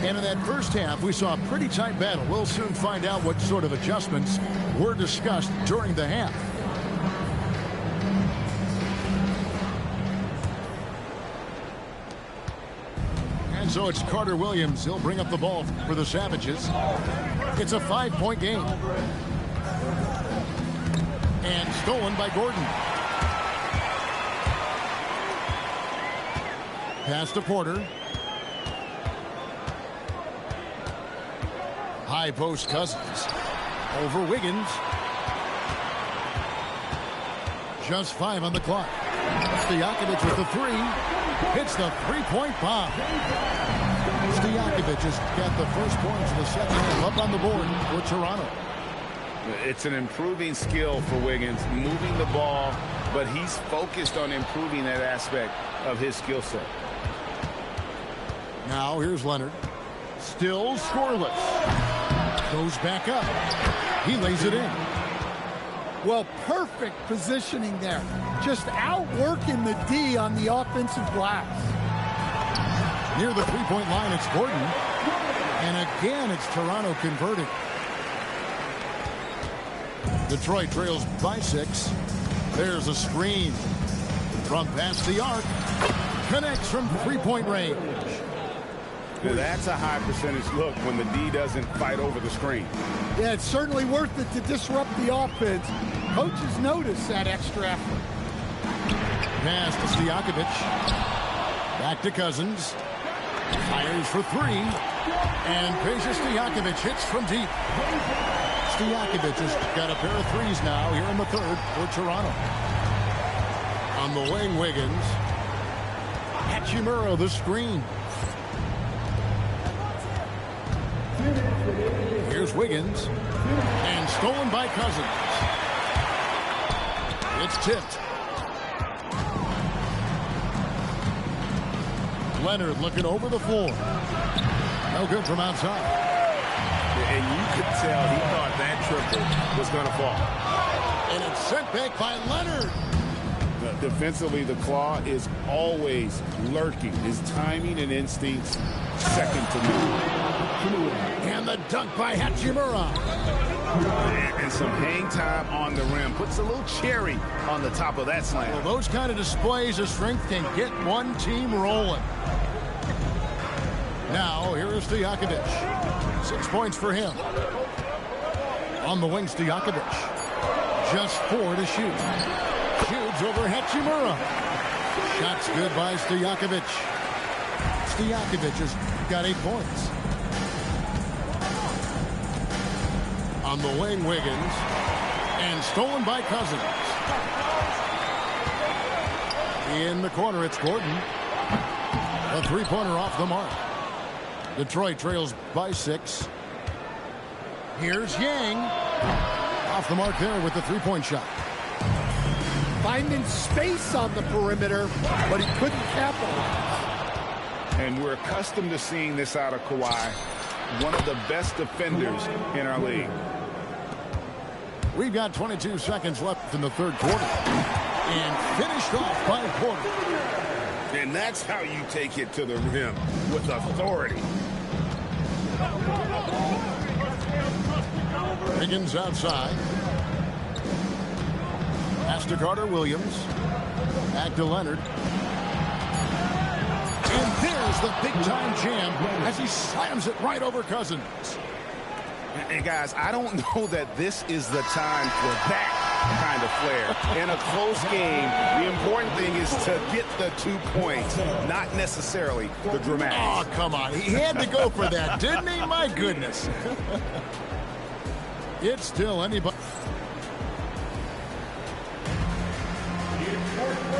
And in that that first half, we saw a pretty tight battle. We'll soon find out what sort of adjustments were discussed during the half. And so it's Carter Williams. He'll bring up the ball for the Savages. It's a 5-point game. And stolen by Gordon. Pass to Porter. High post Cousins. Over Wiggins. Just 5 on the clock. Stojakovic with the 3. Hits the three-point bomb. Stojakovic has got the first points of the second half up on the board for Toronto. It's an improving skill for Wiggins, moving the ball, but he's focused on improving that aspect of his skill set. Now here's Leonard. Still scoreless. Goes back up. He lays it in. Well, perfect positioning there. Just outworking the D on the offensive glass. Near the three-point line, it's Gordon. And again, it's Toronto converting. Detroit trails by 6. There's a screen. From past the arc. Connects from three-point range. Well, that's a high percentage look when the D doesn't fight over the screen. Yeah, it's certainly worth it to disrupt the offense. Coaches notice that extra effort. Pass to Stojakovic. Back to Cousins. Fires for 3. And Peja Stojakovic hits from deep. Stojakovic has got a pair of threes now here in the third for Toronto. On the wing, Wiggins. Hachimura the screen. Here's Wiggins. And stolen by Cousins. It's tipped. Leonard looking over the floor. No good from outside. And you could tell he thought that triple was going to fall. And it's sent back by Leonard. Defensively, the claw is always lurking. His timing and instincts second to none. And the dunk by Hachimura. And some hang time on the rim. Puts a little cherry on the top of that slam. Well, those kind of displays of strength can get one team rolling. Now, here is Stojakovic. 6 points for him. On the wing, Stojakovic. Just 4 to shoot. Shoots over Hachimura. Shots good by Stojakovic. Stojakovic has got 8 points. On the wing, Wiggins. And stolen by Cousins. In the corner, it's Gordon. A three-pointer off the mark. Detroit trails by 6. Here's Yang. Off the mark there with the three-point shot. Finding space on the perimeter, but he couldn't capitalize. And we're accustomed to seeing this out of Kawhi. One of the best defenders in our league. We've got 22 seconds left in the third quarter. And finished off by Porter. And that's how you take it to the rim, with authority. Wiggins outside. Pass to Carter Williams. Back to Leonard. And there's the big-time jam as he slams it right over Cousins. And guys, I don't know that this is the time for that kind of flair. In a close game, the important thing is to get the 2 points, not necessarily the dramatics. Oh, come on. He had to go for that, didn't he? My goodness. It's still anybody.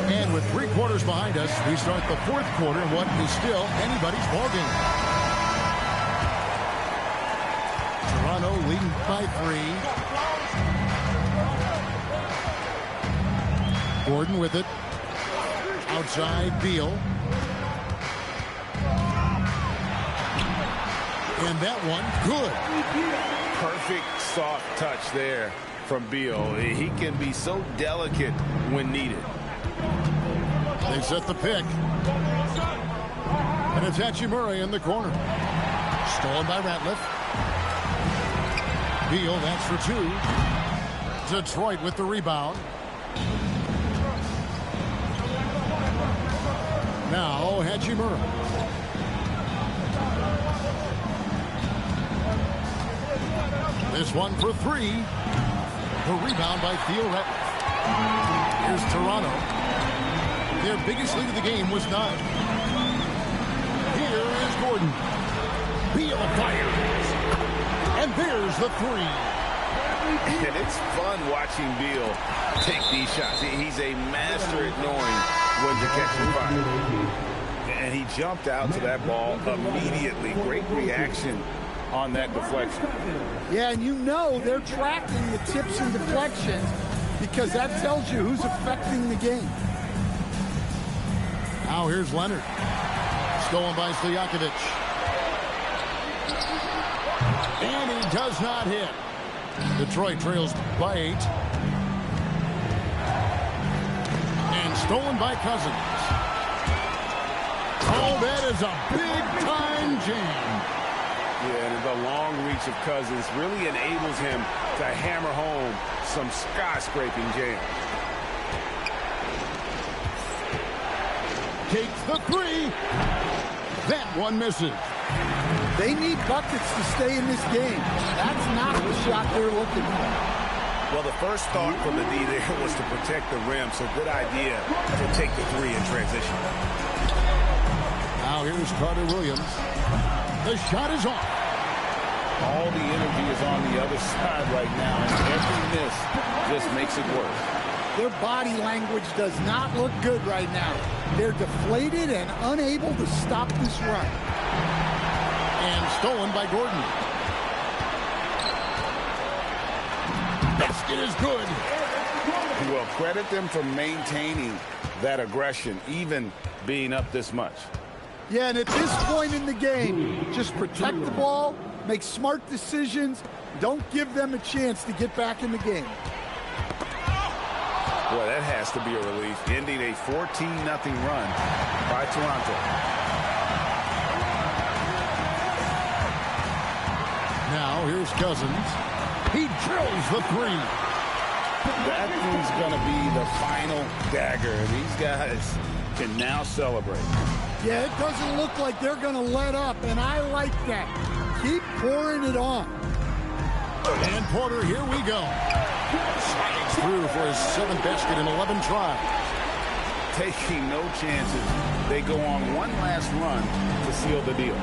And with 3 quarters behind us, we start the fourth quarter in what is still anybody's ballgame. Toronto leading by 3. Gordon with it. Outside, Beal. And that one, good. Perfect soft touch there from Beal. He can be so delicate when needed. They set the pick. And it's Hachimura in the corner. Stolen by Ratliff. Beal, that's for two. Detroit with the rebound. Now Hachimura. This one for three. The rebound by Theo Ratliff. Here's Toronto. Their biggest lead of the game was 9. Here is Gordon. Beal fires. And there's the three. And it's fun watching Beal take these shots. He's a master at knowing when to catch the fire. And he jumped out to that ball immediately. Great reaction on that deflection. Yeah, and you know they're tracking the tips and deflections because that tells you who's affecting the game. Now here's Leonard. Stolen by Stojakovic. And he does not hit. Detroit trails by 8. And stolen by Cousins. Oh, that is a big-time jam. Yeah, and the long reach of Cousins really enables him to hammer home some skyscraping jams. Takes the three. That one misses. They need buckets to stay in this game. That's not the shot they're looking for. Well, the first thought from the D there was to protect the rim, so good idea to take the three in transition. Now here's Carter Williams. The shot is off. All the energy is on the other side right now, and every miss just makes it worse. Their body language does not look good right now. They're deflated and unable to stop this run. And stolen by Gordon. Basket is good. Well, credit them for maintaining that aggression, even being up this much. Yeah, and at this point in the game, just protect the ball, make smart decisions, don't give them a chance to get back in the game. Boy, that has to be a relief, ending a 14-0 run by Toronto. Now here's Cousins. He drills the three. That is going to be the final dagger. These guys can now celebrate. Yeah, it doesn't look like they're going to let up, and I like that. Keep pouring it on. And Porter, here we go. Slides through for his 7th basket in 11 tries. Taking no chances. They go on one last run to seal the deal.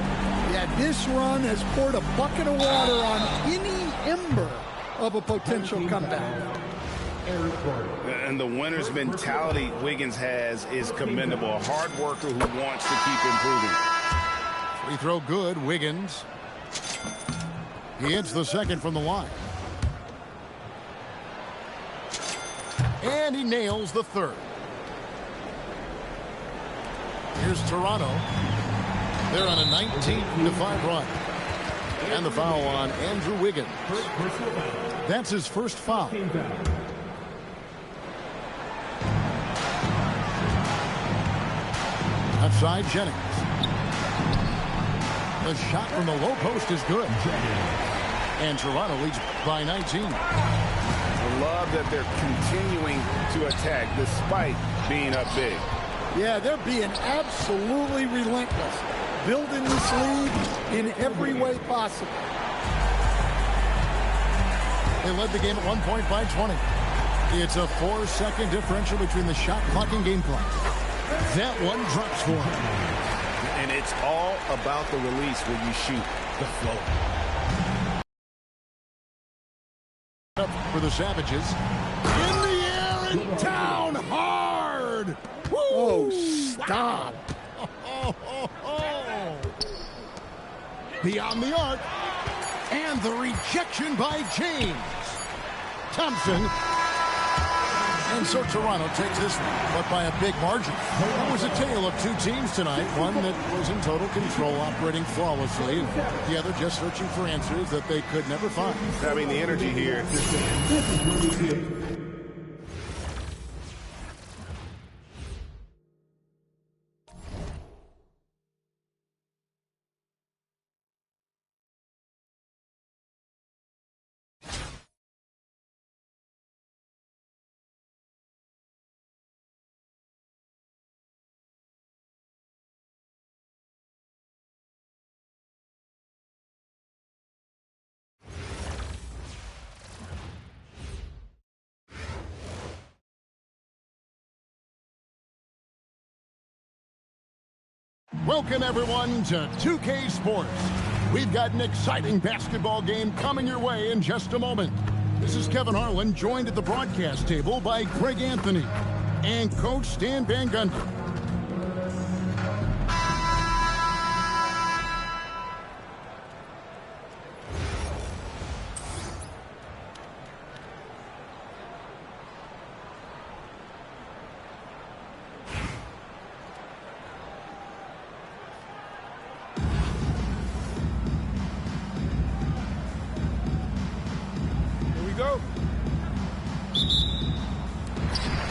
Yeah, this run has poured a bucket of water on any ember of a potential comeback. And the winner's mentality Wiggins has is commendable. A hard worker who wants to keep improving. Free throw good, Wiggins. He hits the second from the line. And he nails the third. Here's Toronto. They're on a 19-5 run. And the foul on Andrew Wiggins. That's his first foul. Outside Jennings. The shot from the low post is good. And Toronto leads by 19. I love that they're continuing to attack despite being up big. Yeah, they're being absolutely relentless. Building this lead in every way possible. They led the game at 1 point by 20. It's a 4-second differential between the shot clock and game clock. That one drops for him. And it's all about the release when you shoot the flow. Up for the Savages. In the air and down hard. Woo! Oh, stop. Beyond the arc. And the rejection by James. Thompson. And so Toronto takes this one, but by a big margin. It was a tale of two teams tonight. One that was in total control, operating flawlessly, and the other just searching for answers that they could never find. I mean, the energy here. Welcome, everyone, to 2K Sports. We've got an exciting basketball game coming your way in just a moment. This is Kevin Harlan, joined at the broadcast table by Greg Anthony and Coach Stan Van Gundy.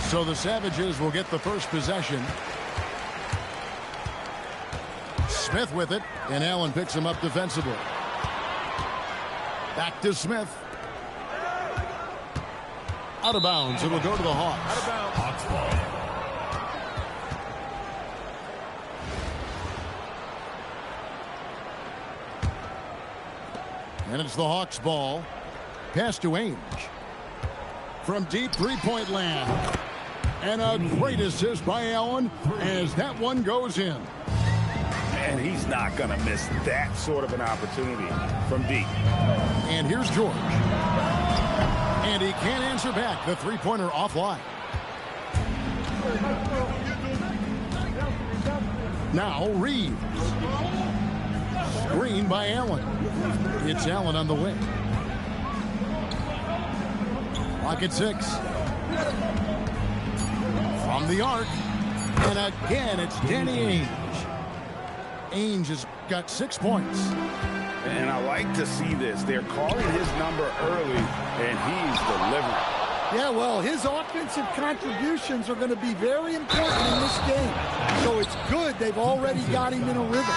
So the Savages will get the first possession. Smith with it, and Allen picks him up defensively. Back to Smith. Out of bounds. It'll go to the Hawks. Out of bounds. Hawks ball. And it's the Hawks ball. Pass to Ainge. From deep three-point land. And a great assist by Allen as that one goes in. And he's not going to miss that sort of an opportunity from deep. And here's George. And he can't answer back. The three-pointer offline. Now Reeves. Screen by Allen. It's Allen on the wing. Clock at 6. From the arc. And again, it's Danny Ainge. Ainge has got 6 points. And I like to see this. They're calling his number early, and he's delivering. Yeah, well, his offensive contributions are going to be very important in this game. So it's good they've already got him in a rhythm.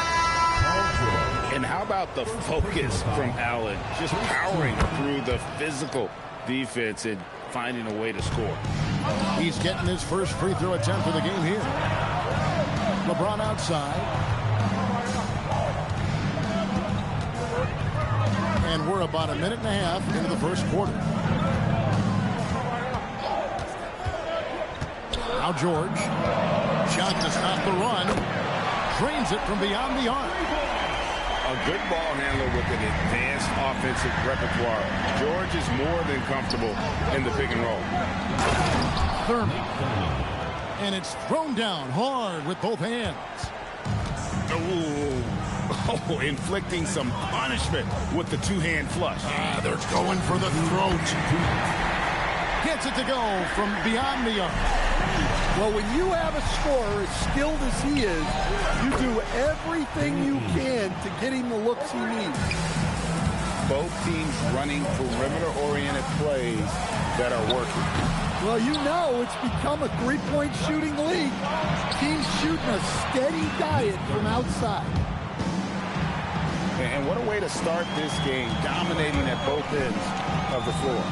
And how about the focus from Allen? Just powering through the physical defense and finding a way to score. He's getting his first free throw attempt for the game here. LeBron outside. And we're about a minute and a half into the first quarter. Now George. Shot to stop the run. Drains it from beyond the arc. A good ball handler with an advanced offensive repertoire. George is more than comfortable in the pick and roll. Thurman. And it's thrown down hard with both hands. Oh, inflicting some punishment with the two-hand flush. They're going for the throat. Gets it to go from beyond the arc. Well, when you have a scorer as skilled as he is, you do everything you can to get him the looks he needs. Both teams running perimeter-oriented plays that are working. Well, you know it's become a three-point shooting league. Teams shooting a steady diet from outside. And what a way to start this game, dominating at both ends of the floor.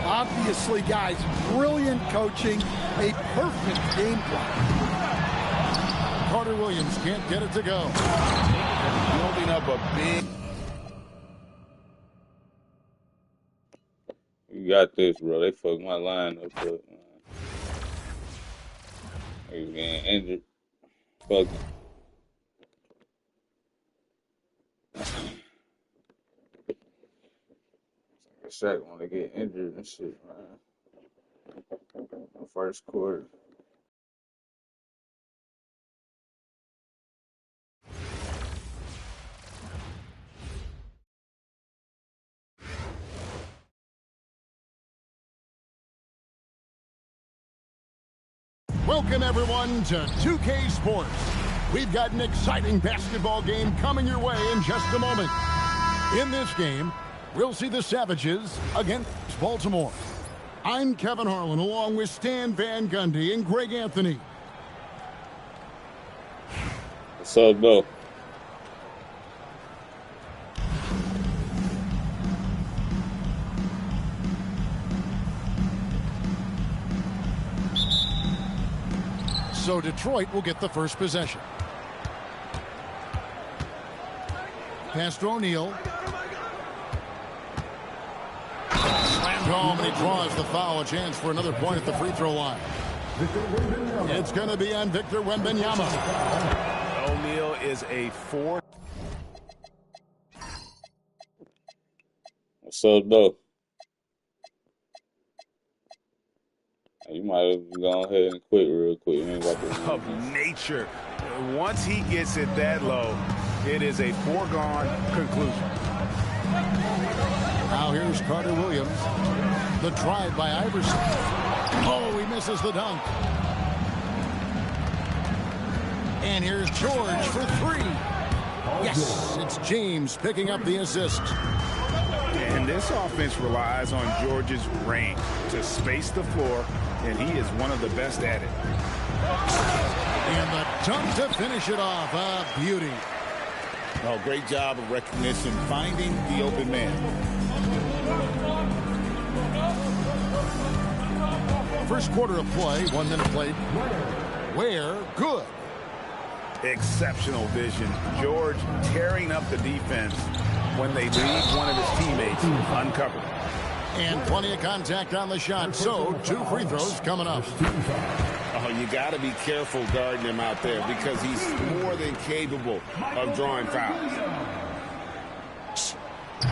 Obviously, guys, brilliant coaching, a perfect game plan. Carter Williams can't get it to go. Building up a big... You got this, bro. They fucked my line up, man. He was getting injured. Fuck him. Shaq when they get injured and shit, man. The first quarter. Welcome, everyone, to 2K Sports. We've got an exciting basketball game coming your way in just a moment. In this game, we'll see the Savages against Baltimore. I'm Kevin Harlan, along with Stan Van Gundy and Greg Anthony. What's up, though? So Detroit will get the first possession. Pass to O'Neal. Slammed home, and he draws the foul. A chance for another point at the free throw line. It's going to be on Victor Wembanyama. O'Neal throw is a 4. What's up, though? You might have gone ahead and quit real quick. You ain't about to Of nature. Once he gets it that low, it is a foregone conclusion. Now here's Carter Williams. The drive by Iverson. Oh, he misses the dunk. And here's George for 3. Yes, it's James picking up the assist. And this offense relies on George's range to space the floor, and he is one of the best at it. And the dunk to finish it off. A beauty. Oh, great job of recognition, finding the open man. First quarter of play, 1 minute played. Where? Good. Exceptional vision. George tearing up the defense when they leave one of his teammates uncovered. And plenty of contact on the shot. So 2 free throws coming up. Oh, you got to be careful guarding him out there because he's more than capable of drawing fouls.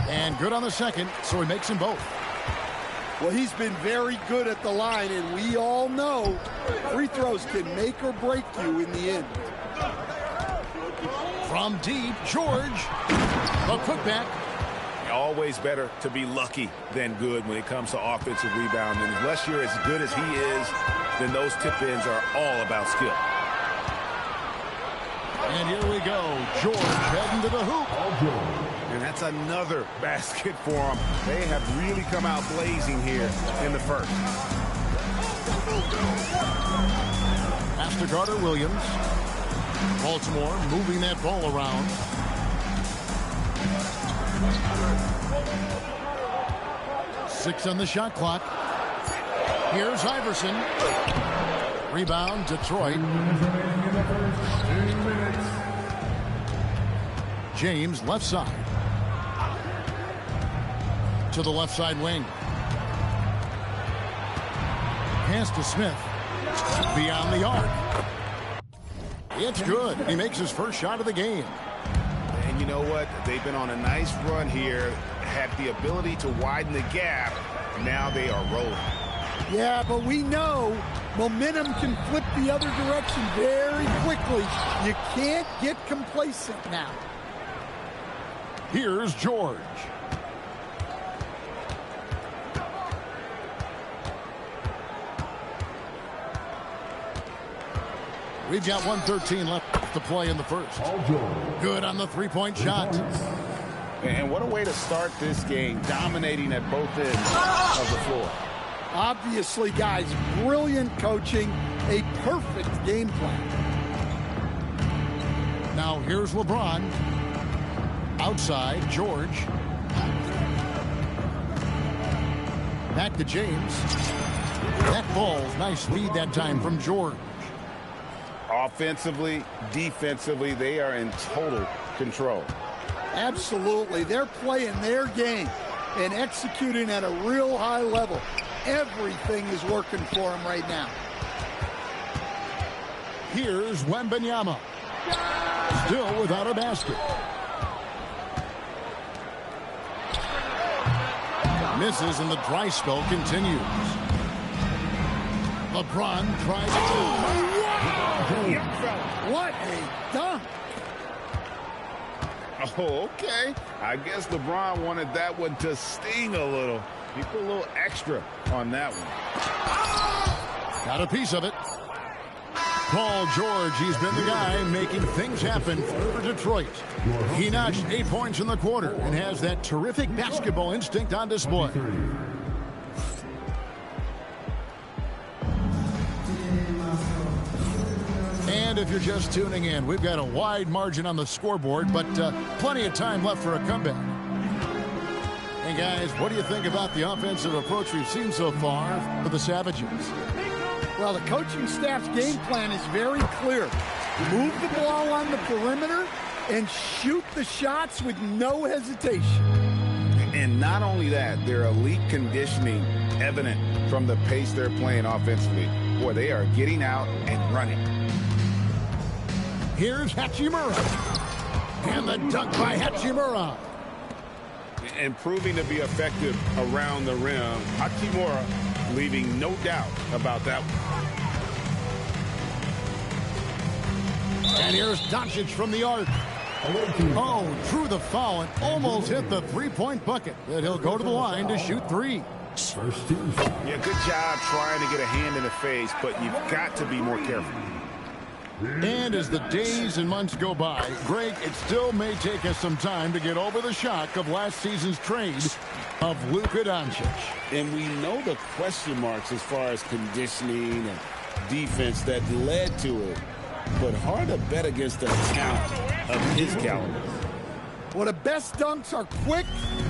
And good on the second, so he makes them both. Well, he's been very good at the line, and we all know free throws can make or break you in the end. From deep, George. A putback. Always better to be lucky than good when it comes to offensive rebounding. Unless you're as good as he is, then those tip-ins are all about skill. And here we go. George heading to the hoop. And that's another basket for them. They have really come out blazing here in the first. Pass to Carter Williams. Baltimore moving that ball around. Six on the shot clock. Here's Iverson. Rebound, Detroit. James, left side. To the left side wing. Pass to Smith. Beyond the arc. It's good. He makes his first shot of the game. And you know what? They've been on a nice run here. Had the ability to widen the gap. Now they are rolling. Yeah, but we know momentum can flip the other direction very quickly. You can't get complacent now. Here's George. We've got 1:13 left to play in the first. Good on the three-point shot. And what a way to start this game, dominating at both ends of the floor. Obviously, guys, brilliant coaching, a perfect game plan. Now here's LeBron. Outside, George. Back to James. That ball's nice speed that time from George. Offensively, defensively, they are in total control. Absolutely. They're playing their game and executing at a real high level. Everything is working for them right now. Here's Wembanyama. Still without a basket. Misses and the dry spell continues. LeBron tries to... What a dunk! Oh, okay. I guess LeBron wanted that one to sting a little. He put a little extra on that one. Got a piece of it. Paul George, he's been the guy making things happen for Detroit. He notched 8 points in the quarter and has that terrific basketball instinct on display. And if you're just tuning in, we've got a wide margin on the scoreboard, but plenty of time left for a comeback. And guys, what do you think about the offensive approach we've seen so far for the Savages? Well, the coaching staff's game plan is very clear. Move the ball on the perimeter and shoot the shots with no hesitation. And not only that, their elite conditioning evident from the pace they're playing offensively. Boy, they are getting out and running. Here's Hachimura. And the dunk by Hachimura. And proving to be effective around the rim. Hachimura leaving no doubt about that one. And here's Doncic from the arc. Oh, drew the foul and almost hit the three-point bucket. But he'll go to the line to shoot three. Yeah, good job trying to get a hand in the face, but you've got to be more careful. And as the days and months go by, Greg, it still may take us some time to get over the shock of last season's trade of Luka Doncic. And we know the question marks as far as conditioning and defense that led to it. But hard to bet against the talent of his caliber. Well, the best dunks are quick,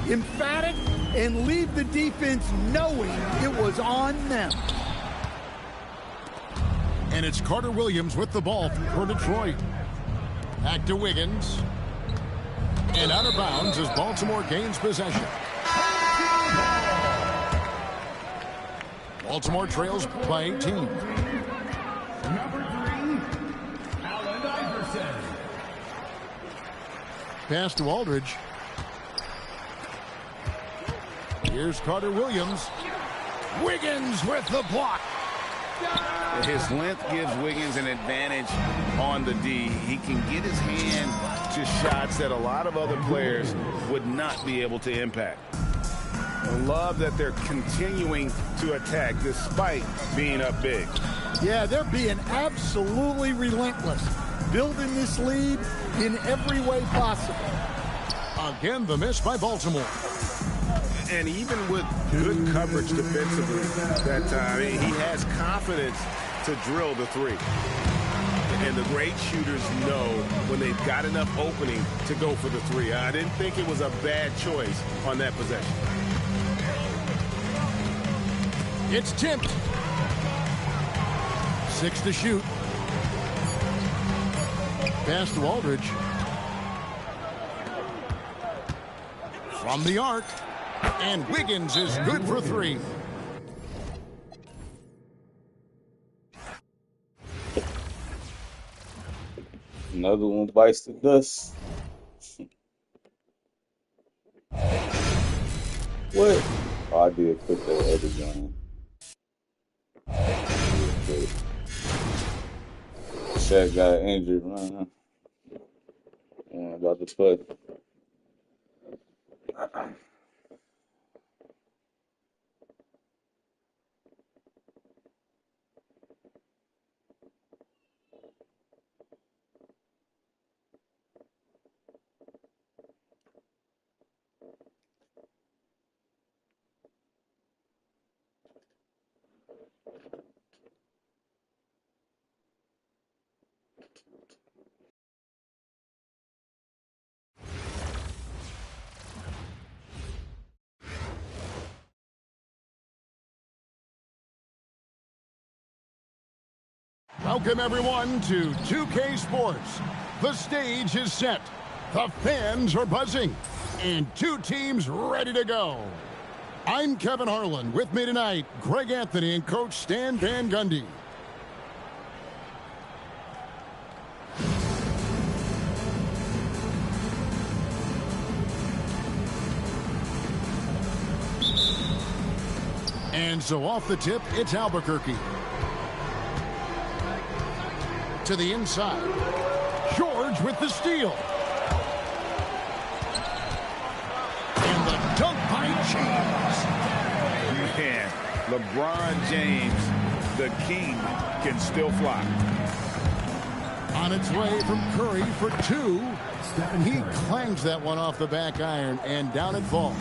emphatic, and leave the defense knowing it was on them. And it's Carter Williams with the ball for Detroit. Back to Wiggins. And out of bounds as Baltimore gains possession. Baltimore trails by 18. Number 3, Allen Iverson. Pass to Aldridge. Here's Carter Williams. Wiggins with the block. His length gives Wiggins an advantage on the D. He can get his hand to shots that a lot of other players would not be able to impact. I love that they're continuing to attack despite being up big. Yeah, they're being absolutely relentless, building this lead in every way possible. Again, the miss by Baltimore. And even with good coverage defensively that time, he has confidence to drill the three. And the great shooters know when they've got enough opening to go for the three. I didn't think it was a bad choice on that possession. It's tipped. 6 to shoot. Pass to Aldridge. From the arc. And Wiggins is good for 3. Another one bites the dust. What? Oh, I did put that other gun. Shaq got injured, man. I'm about to play. Welcome, everyone, to 2K Sports. The stage is set. The fans are buzzing. And 2 teams ready to go. I'm Kevin Harlan. With me tonight, Greg Anthony and Coach Stan Van Gundy. And so off the tip, it's Albuquerque. To the inside. George with the steal. And the dunk by James. Man, LeBron James, the king, can still fly. On its way from Curry for 2. He clangs that one off the back iron, and down it falls.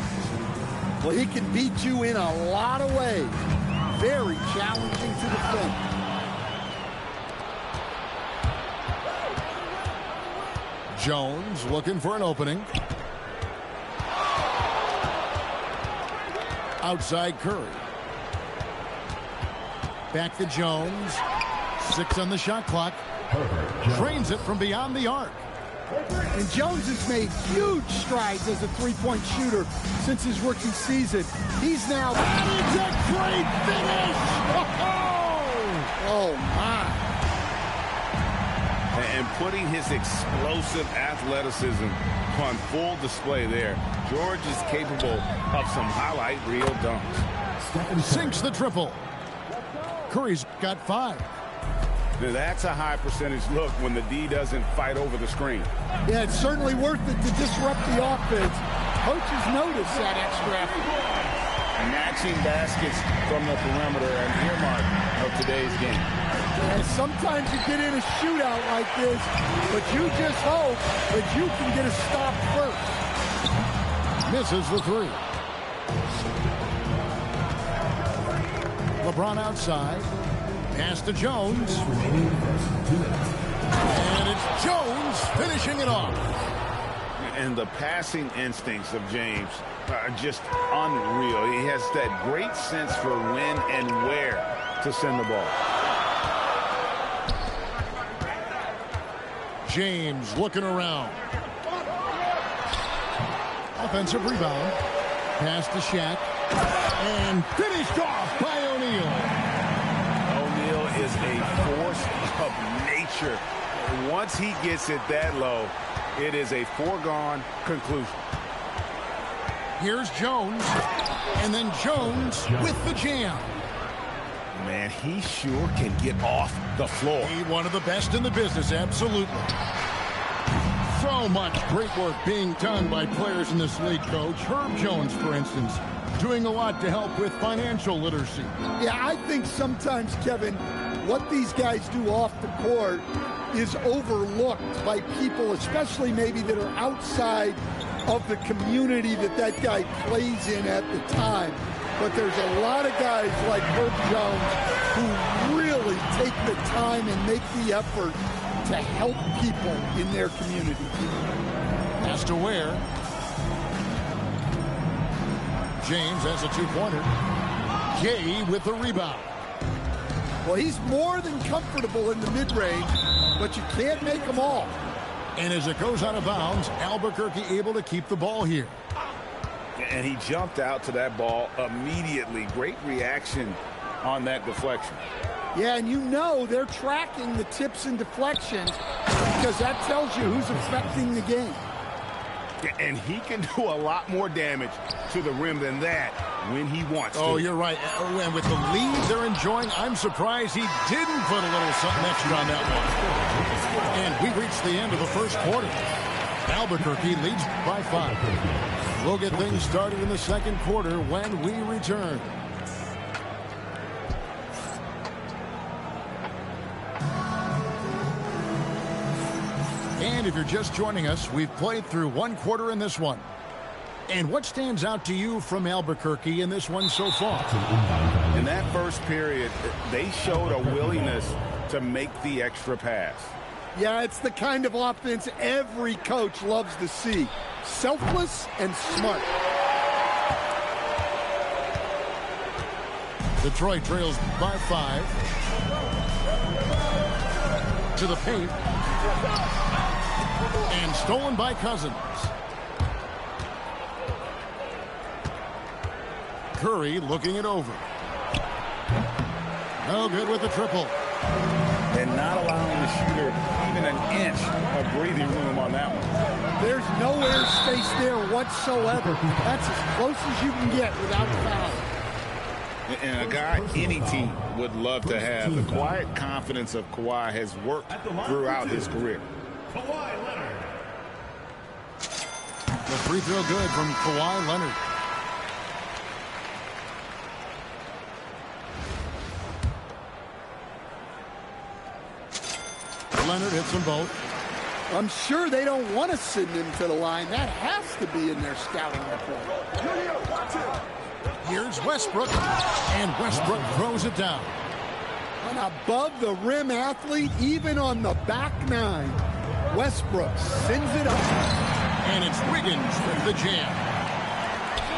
Well, he can beat you in a lot of ways. Very challenging to defend. Jones looking for an opening. Outside Curry. Back to Jones. 6 on the shot clock. Drains it from beyond the arc. And Jones has made huge strides as a three-point shooter since his rookie season. He's now... That is a great finish! Oh, Oh, my. and putting his explosive athleticism on full display there. George is capable of some highlight reel dunks. Sinks the triple. Curry's got 5. Now that's a high percentage look when the D doesn't fight over the screen. Yeah, it's certainly worth it to disrupt the offense. Coaches notice that extra effort. Matching baskets from the perimeter, an earmark of today's game. And sometimes you get in a shootout like this, but you just hope that you can get a stop first. Misses the 3. LeBron outside. Pass to Jones. And it's Jones finishing it off. And the passing instincts of James are just unreal. He has that great sense for when and where to send the ball. James looking around. Offensive rebound. Pass to Shaq. And finished off by O'Neal. O'Neal is a force of nature. Once he gets it that low, it is a foregone conclusion. Here's Jones. And then Jones with the jam. Man, he sure can get off the floor. He's one of the best in the business, absolutely. So much great work being done by players in this league, Coach. Herb Jones, for instance, doing a lot to help with financial literacy. Yeah, I think sometimes, Kevin, what these guys do off the court is overlooked by people, especially maybe that are outside of the community that guy plays in at the time. But there's a lot of guys like Herb Jones who really take the time and make the effort to help people in their community. Has to Ware. James has a 2-pointer. Gay with the rebound. Well, he's more than comfortable in the mid-range, but you can't make them all. And as it goes out of bounds, Albuquerque able to keep the ball here. And he jumped out to that ball immediately. Great reaction on that deflection. Yeah, and you know they're tracking the tips and deflections because that tells you who's affecting the game. And he can do a lot more damage to the rim than that when he wants to. Oh, you're right. And with the lead they're enjoying, I'm surprised he didn't put a little something extra on that one. And we reached the end of the first quarter. Albuquerque leads by 5. We'll get things started in the second quarter when we return. And if you're just joining us, we've played through one quarter in this one. And what stands out to you from Albuquerque in this one so far? In that first period, they showed a willingness to make the extra pass. Yeah, it's the kind of offense every coach loves to see. Selfless and smart. Detroit trails by 5. To the paint. And stolen by Cousins. Curry looking it over. No good with the triple. And not allowing the shooter even an inch of breathing room on that one. There's no air space there whatsoever. That's as close as you can get without foul. And a guy any team would love to have. The quiet confidence of Kawhi has worked throughout his career. Kawhi Leonard. The free throw good from Kawhi Leonard. Leonard hits them both. I'm sure they don't want to send him to the line. That has to be in their scouting report. Here's Westbrook, and Westbrook throws it down. An above-the-rim athlete, even on the back 9. Westbrook sends it up. And it's Wiggins with the jam.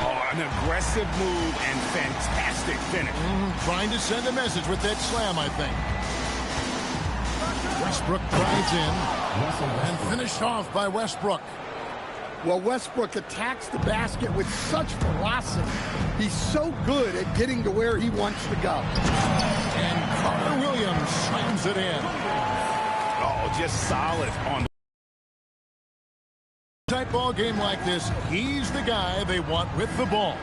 Oh, an aggressive move and fantastic finish. Trying to send a message with that slam, I think. Westbrook drives in and finished off by Westbrook. Well, Westbrook attacks the basket with such velocity. He's so good at getting to where he wants to go. And Carter Williams slams it in. Oh, just solid on the tight ball game like this. He's the guy they want with the ball.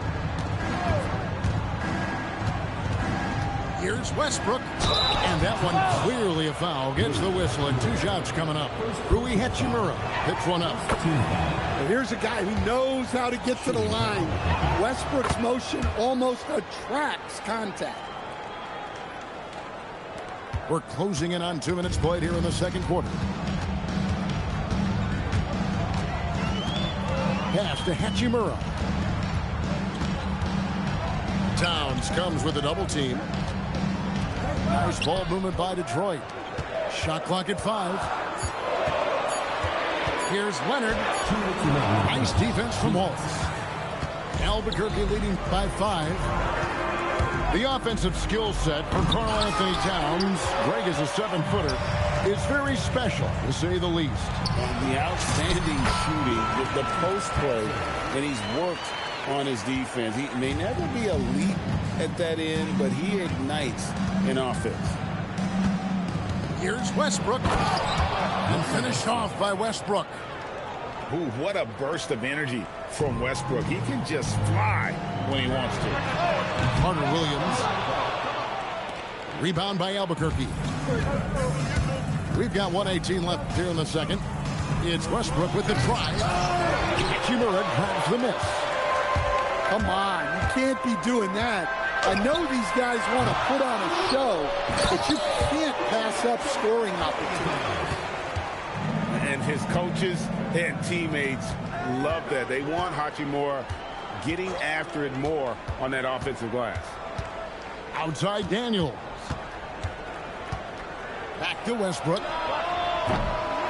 Here's Westbrook, and that one clearly a foul. Gets the whistle, and 2 shots coming up. Rui Hachimura picks one up. Well, here's a guy who knows how to get to the line. Westbrook's motion almost attracts contact. We're closing in on 2 minutes played here in the second quarter. Pass to Hachimura. Towns comes with a double team. Nice ball movement by Detroit. Shot clock at 5. Here's Leonard. Nice defense from Wallace. Albuquerque leading by 5. The offensive skill set for Karl Anthony Towns, Greg is a 7-footer, is very special, to say the least. The outstanding shooting, the post play, and he's worked on his defense. He may never be elite at that end, but he ignites in offense. Here's Westbrook. And finished off by Westbrook. Ooh, what a burst of energy from Westbrook. He can just fly when he wants to. Carter Williams. Rebound by Albuquerque. We've got 1:18 left here in the second. It's Westbrook with the drive. Hachimura grabs the miss. Come on, you can't be doing that. I know these guys want to put on a show, but you can't pass up scoring opportunities. And his coaches and teammates love that. They want Hachimura getting after it more on that offensive glass. Outside Daniels. Back to Westbrook.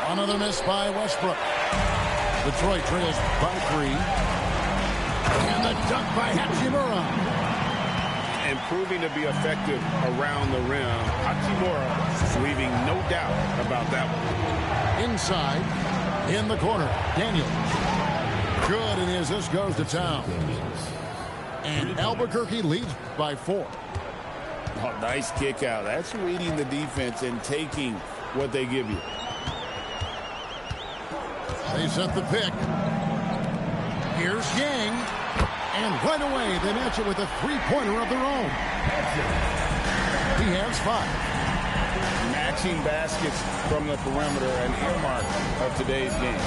Another miss by Westbrook. Detroit trails by 3. And the dunk by Hachimura. And proving to be effective around the rim. Hachimura leaving no doubt about that one. Inside, in the corner, Daniels. Good, and as this goes to Towns. And Albuquerque leads by 4. Oh, nice kick out. That's reading the defense and taking what they give you. They set the pick. Here's Yang. And right away, they match it with a 3-pointer of their own. He has 5. Matching baskets from the perimeter, an earmark of today's game.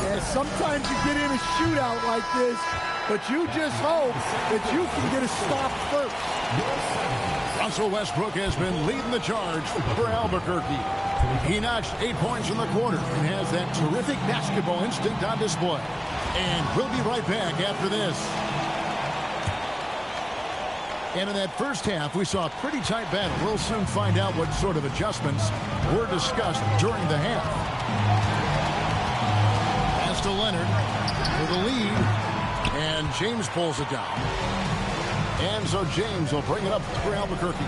Yeah, sometimes you get in a shootout like this, but you just hope that you can get a stop first. Russell Westbrook has been leading the charge for Albuquerque. He notched 8 points in the quarter and has that terrific basketball instinct on display. And we'll be right back after this. And in that first half, we saw a pretty tight battle. We'll soon find out what sort of adjustments were discussed during the half. Pass to Leonard for the lead. And James pulls it down. And so James will bring it up for Albuquerque.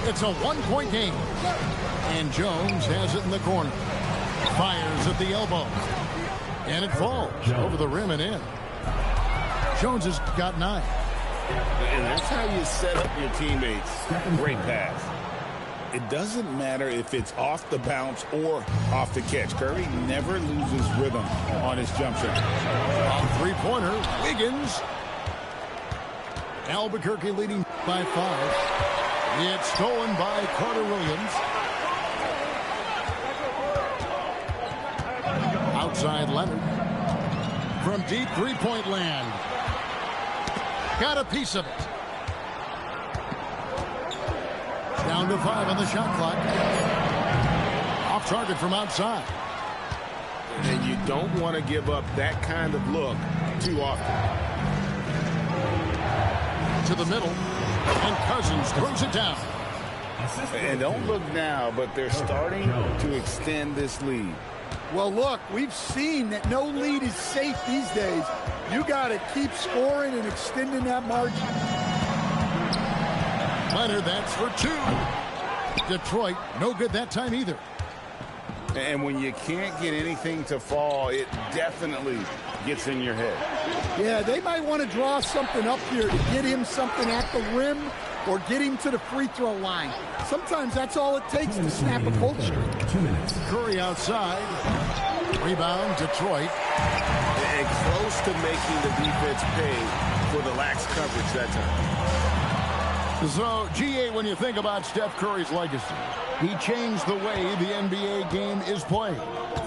It's a 1-point game. And Jones has it in the corner. Fires at the elbow. And it falls over the rim and in. Jones has got 9. And that's how you set up your teammates. Great pass. It doesn't matter if it's off the bounce or off the catch. Curry never loses rhythm on his jump shot. On 3-pointer, Wiggins. Albuquerque leading by 5. It's stolen by Carter Williams. Outside Leonard. From deep 3-point land. Got a piece of it. Down to 5 on the shot clock. Off target from outside. And you don't want to give up that kind of look too often. To the middle. And Cousins throws it down. And don't look now, but they're starting to extend this lead. Well, look, we've seen that no lead is safe these days. You got to keep scoring and extending that margin. Leonard, that's for 2. Detroit, no good that time either. And when you can't get anything to fall, it definitely gets in your head. Yeah, they might want to draw something up here to get him something at the rim or get him to the free throw line. Sometimes that's all it takes to snap a cold streak. 2 minutes. Curry outside. Rebound, Detroit. And close to making the defense pay for the lax coverage that time. So, GA, when you think about Steph Curry's legacy, he changed the way the NBA game is played.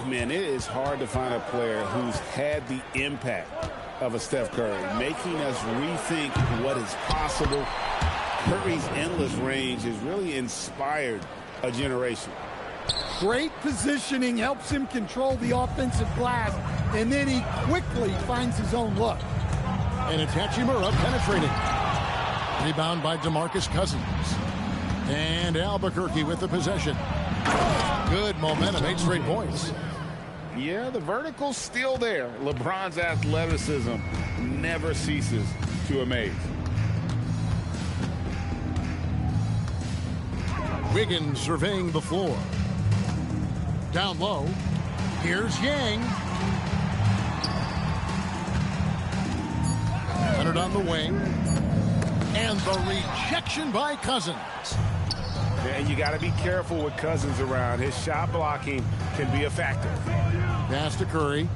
Man, it is hard to find a player who's had the impact of a Steph Curry, making us rethink what is possible. Curry's endless range has really inspired a generation. Great positioning helps him control the offensive glass, and then he quickly finds his own look. And it's Hachimura penetrating. Rebound by DeMarcus Cousins. And Albuquerque with the possession. Good momentum, 8 straight points. Yeah, the vertical's still there. LeBron's athleticism never ceases to amaze. Wiggins surveying the floor. Down low. Here's Yang. Leonard on the wing. And the rejection by Cousins. And you got to be careful with Cousins around. His shot blocking can be a factor. Pass to Curry.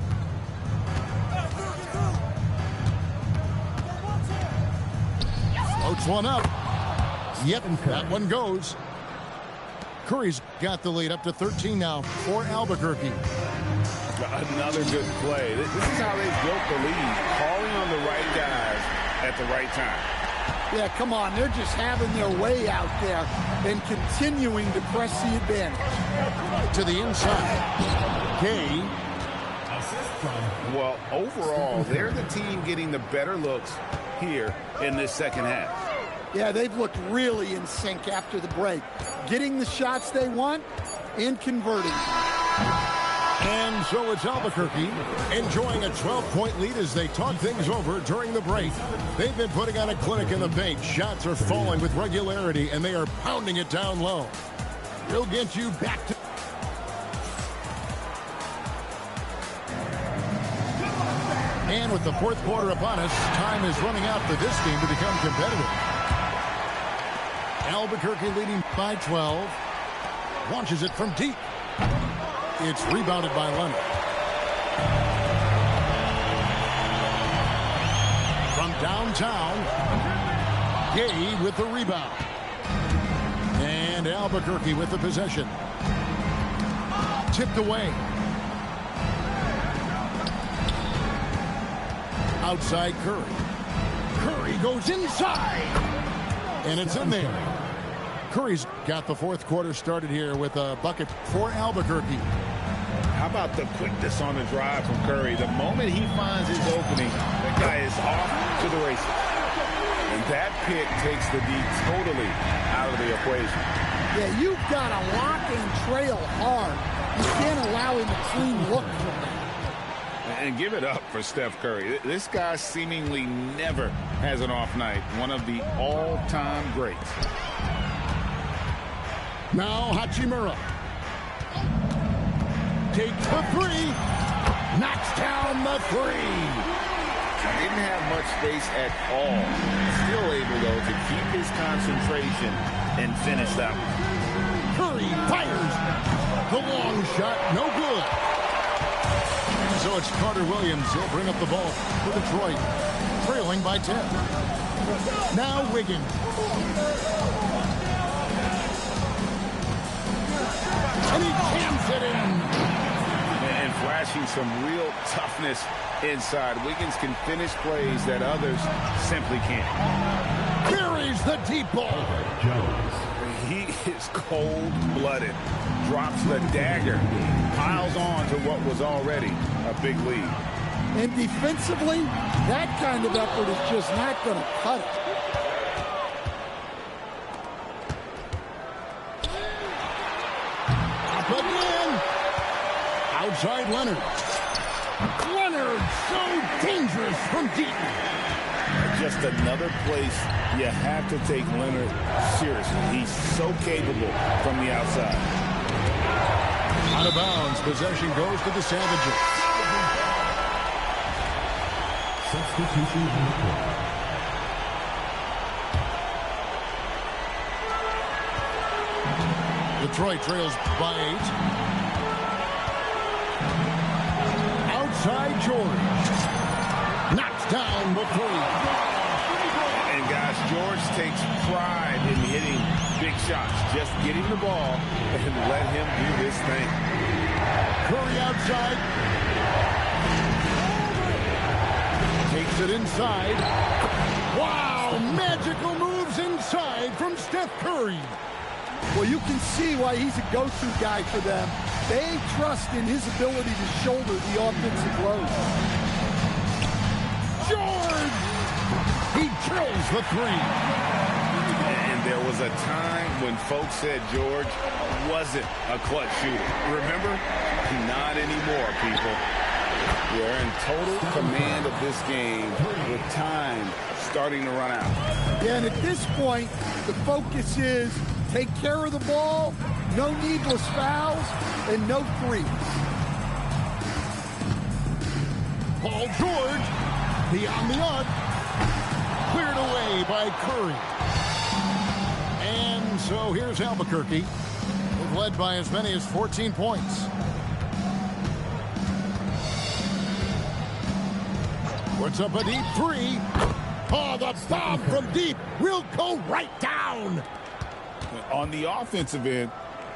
Floats one up. Yep, that one goes. Curry's got the lead up to 13 now for Albuquerque. Another good play. This is how they built the lead. Calling on the right guys at the right time. Yeah, come on. They're just having their way out there and continuing to press the advantage. To the inside. Kay. Well, overall, they're the team getting the better looks here in this second half. Yeah, they've looked really in sync after the break. Getting the shots they want and converting. And so it's Albuquerque enjoying a 12-point lead as they talk things over during the break. They've been putting on a clinic in the paint. Shots are falling with regularity, and they are pounding it down low. We'll get you back to... And with the fourth quarter upon us, time is running out for this game to become competitive. Albuquerque leading by 12. Launches it from deep. It's rebounded by Leonard. From downtown, Gay with the rebound. And Albuquerque with the possession. Tipped away. Outside Curry. Curry goes inside. And it's in there. Curry's got the fourth quarter started here with a bucket for Albuquerque. How about the quickness on the drive from Curry? The moment he finds his opening, the guy is off to the races. And that pick takes the D totally out of the equation. Yeah, you've got to lock and trail hard. You can't allow him a clean look from that. And give it up for Steph Curry. This guy seemingly never has an off night. One of the all-time greats. Now Hachimura. Takes the three. Knocks down the three. Didn't have much space at all. Still able, though, to keep his concentration and finish that one. Curry fires. The long shot, no good. So it's Carter Williams. He'll bring up the ball for Detroit. Trailing by 10. Now Wiggins. And he jams it in. And flashing some real toughness inside. Wiggins can finish plays that others simply can't. Buries the deep ball. He is cold-blooded. Drops the dagger. Piles on to what was already a big lead. And defensively, that kind of effort is just not going to cut it. Up again. Outside Leonard. Leonard, so dangerous from deep. Just another place you have to take Leonard seriously. He's so capable from the outside. Out of bounds. Possession goes to the Savages. Substitution on the court. The Detroit trails by 8. Outside George. Knocks down the 3. And guys, George takes pride in hitting big shots. Just get him the ball and let him do his thing. Curry outside. Takes it inside. Wow, magical moves inside from Steph Curry. Well, you can see why he's a go-to guy for them. They trust in his ability to shoulder the offensive load. George! He drills the 3. And there was a time when folks said George wasn't a clutch shooter. Remember? Not anymore, people. We're in total command of this game with time starting to run out. Yeah, and at this point, the focus is take care of the ball, no needless fouls, and no threes. Paul George, beyond the arc, cleared away by Curry. And so here's Albuquerque. They've led by as many as 14 points. What's up a deep 3? Oh, the bomb from deep will go right down. On the offensive end,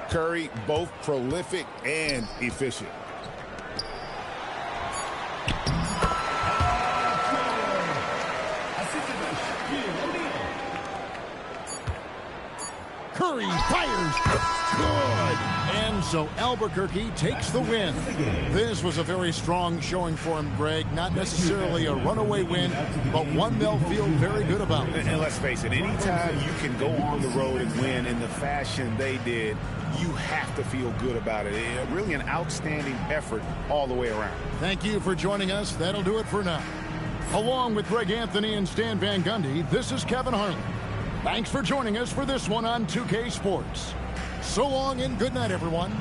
Curry both prolific and efficient. Curry fires. Good. And so Albuquerque takes the win. This was a very strong showing for him, Greg. Not necessarily a runaway win, but one they'll feel very good about. And let's face it, anytime you can go on the road and win in the fashion they did, you have to feel good about it. Really an outstanding effort all the way around. Thank you for joining us. That'll do it for now. Along with Greg Anthony and Stan Van Gundy, this is Kevin Harlan. Thanks for joining us for this one on 2K Sports. So long and good night, everyone.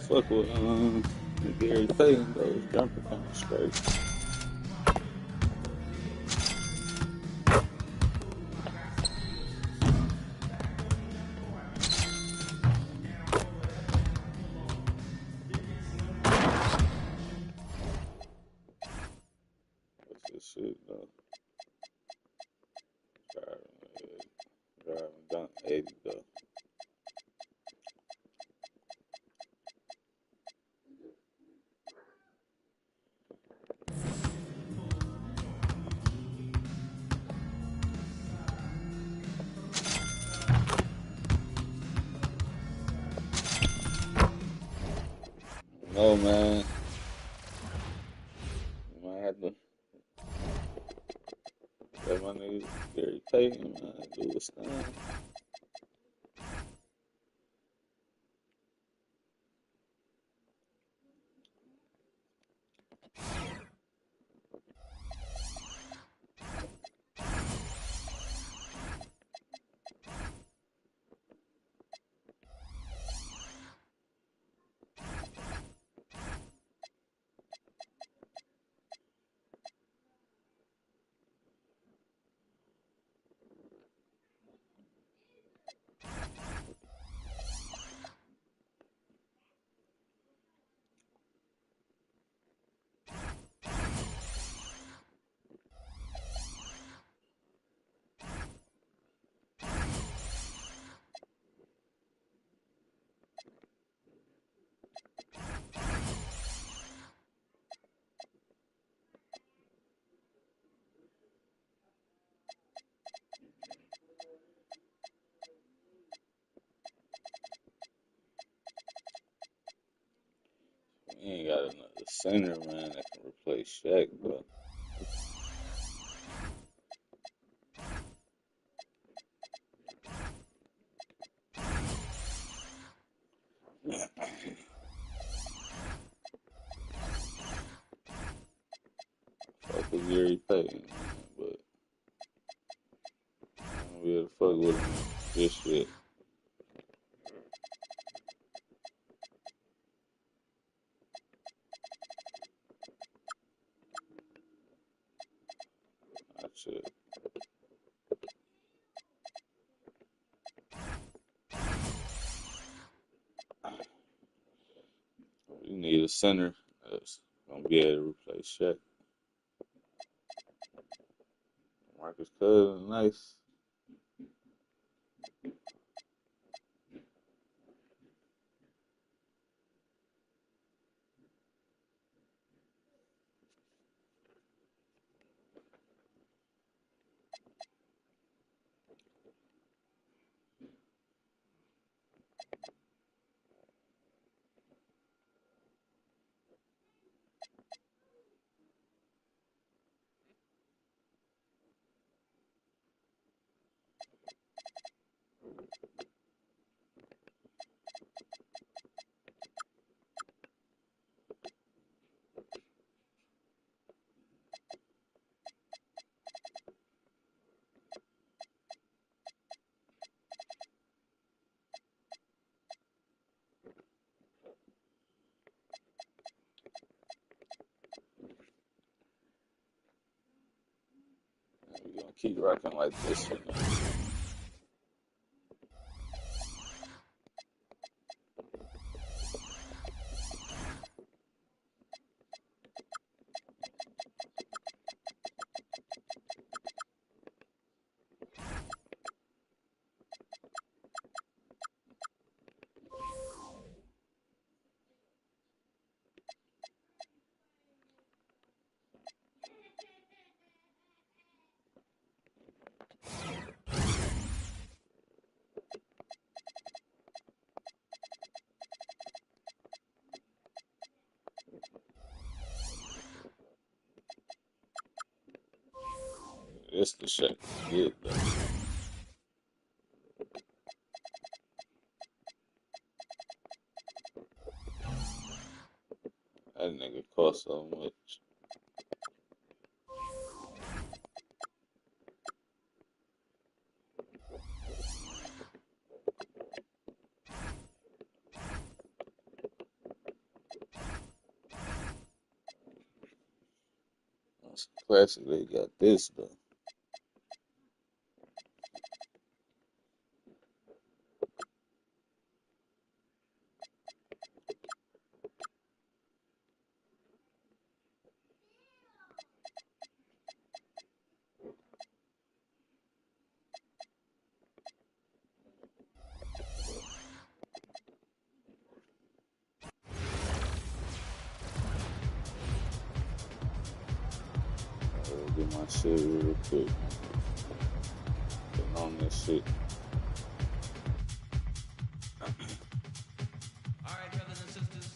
Fuck with Gary Payton though. His jumper kind of straight. What's this shit though? Driving dunk 80 though. No man, you might have to let my nigga Gary Payton man do his thing. We ain't got another center man that can replace Shaq, but fuck with Gary Payton, man. But I don't be able to fuck with him just yet. That's it. We need a center that's gonna be able to replace Shaq. Marcus Cousins, nice. We're gonna keep rocking like this, you know. It's the Shaq to get though. That nigga cost so much. Classic, they got this though. Get my shit real quick. Get on this shit. Alright, brothers and sisters.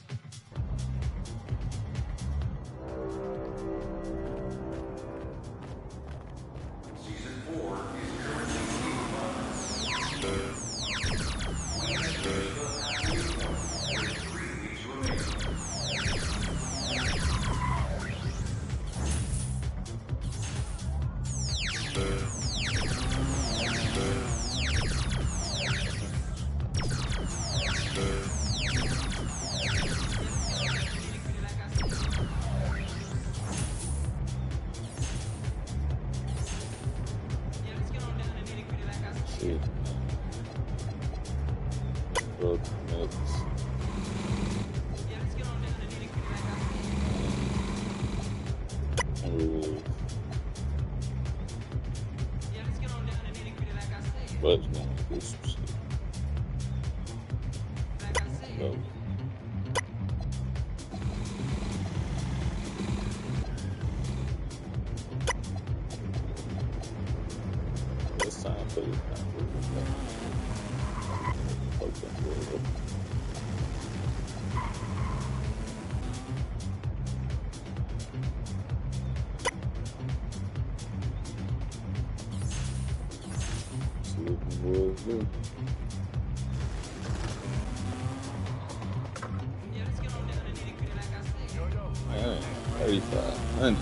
Season 4 is currently being Shit. Bro, next. But it's gonna do some shit. Go. It's time for this. See what the boys do. Man, 3,500.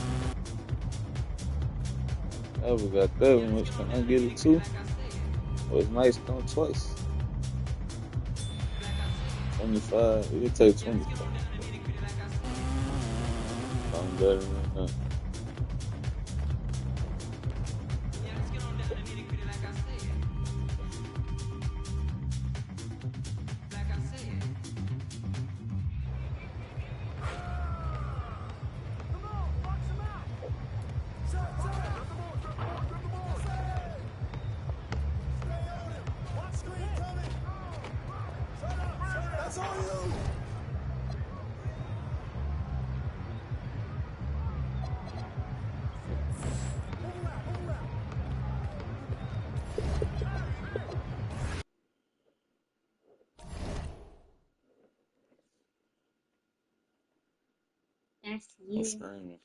Never got that much. Can I get it too? Well, it's nice come twice. 25. You can take 25. I'm better than that. That's you. Screaming.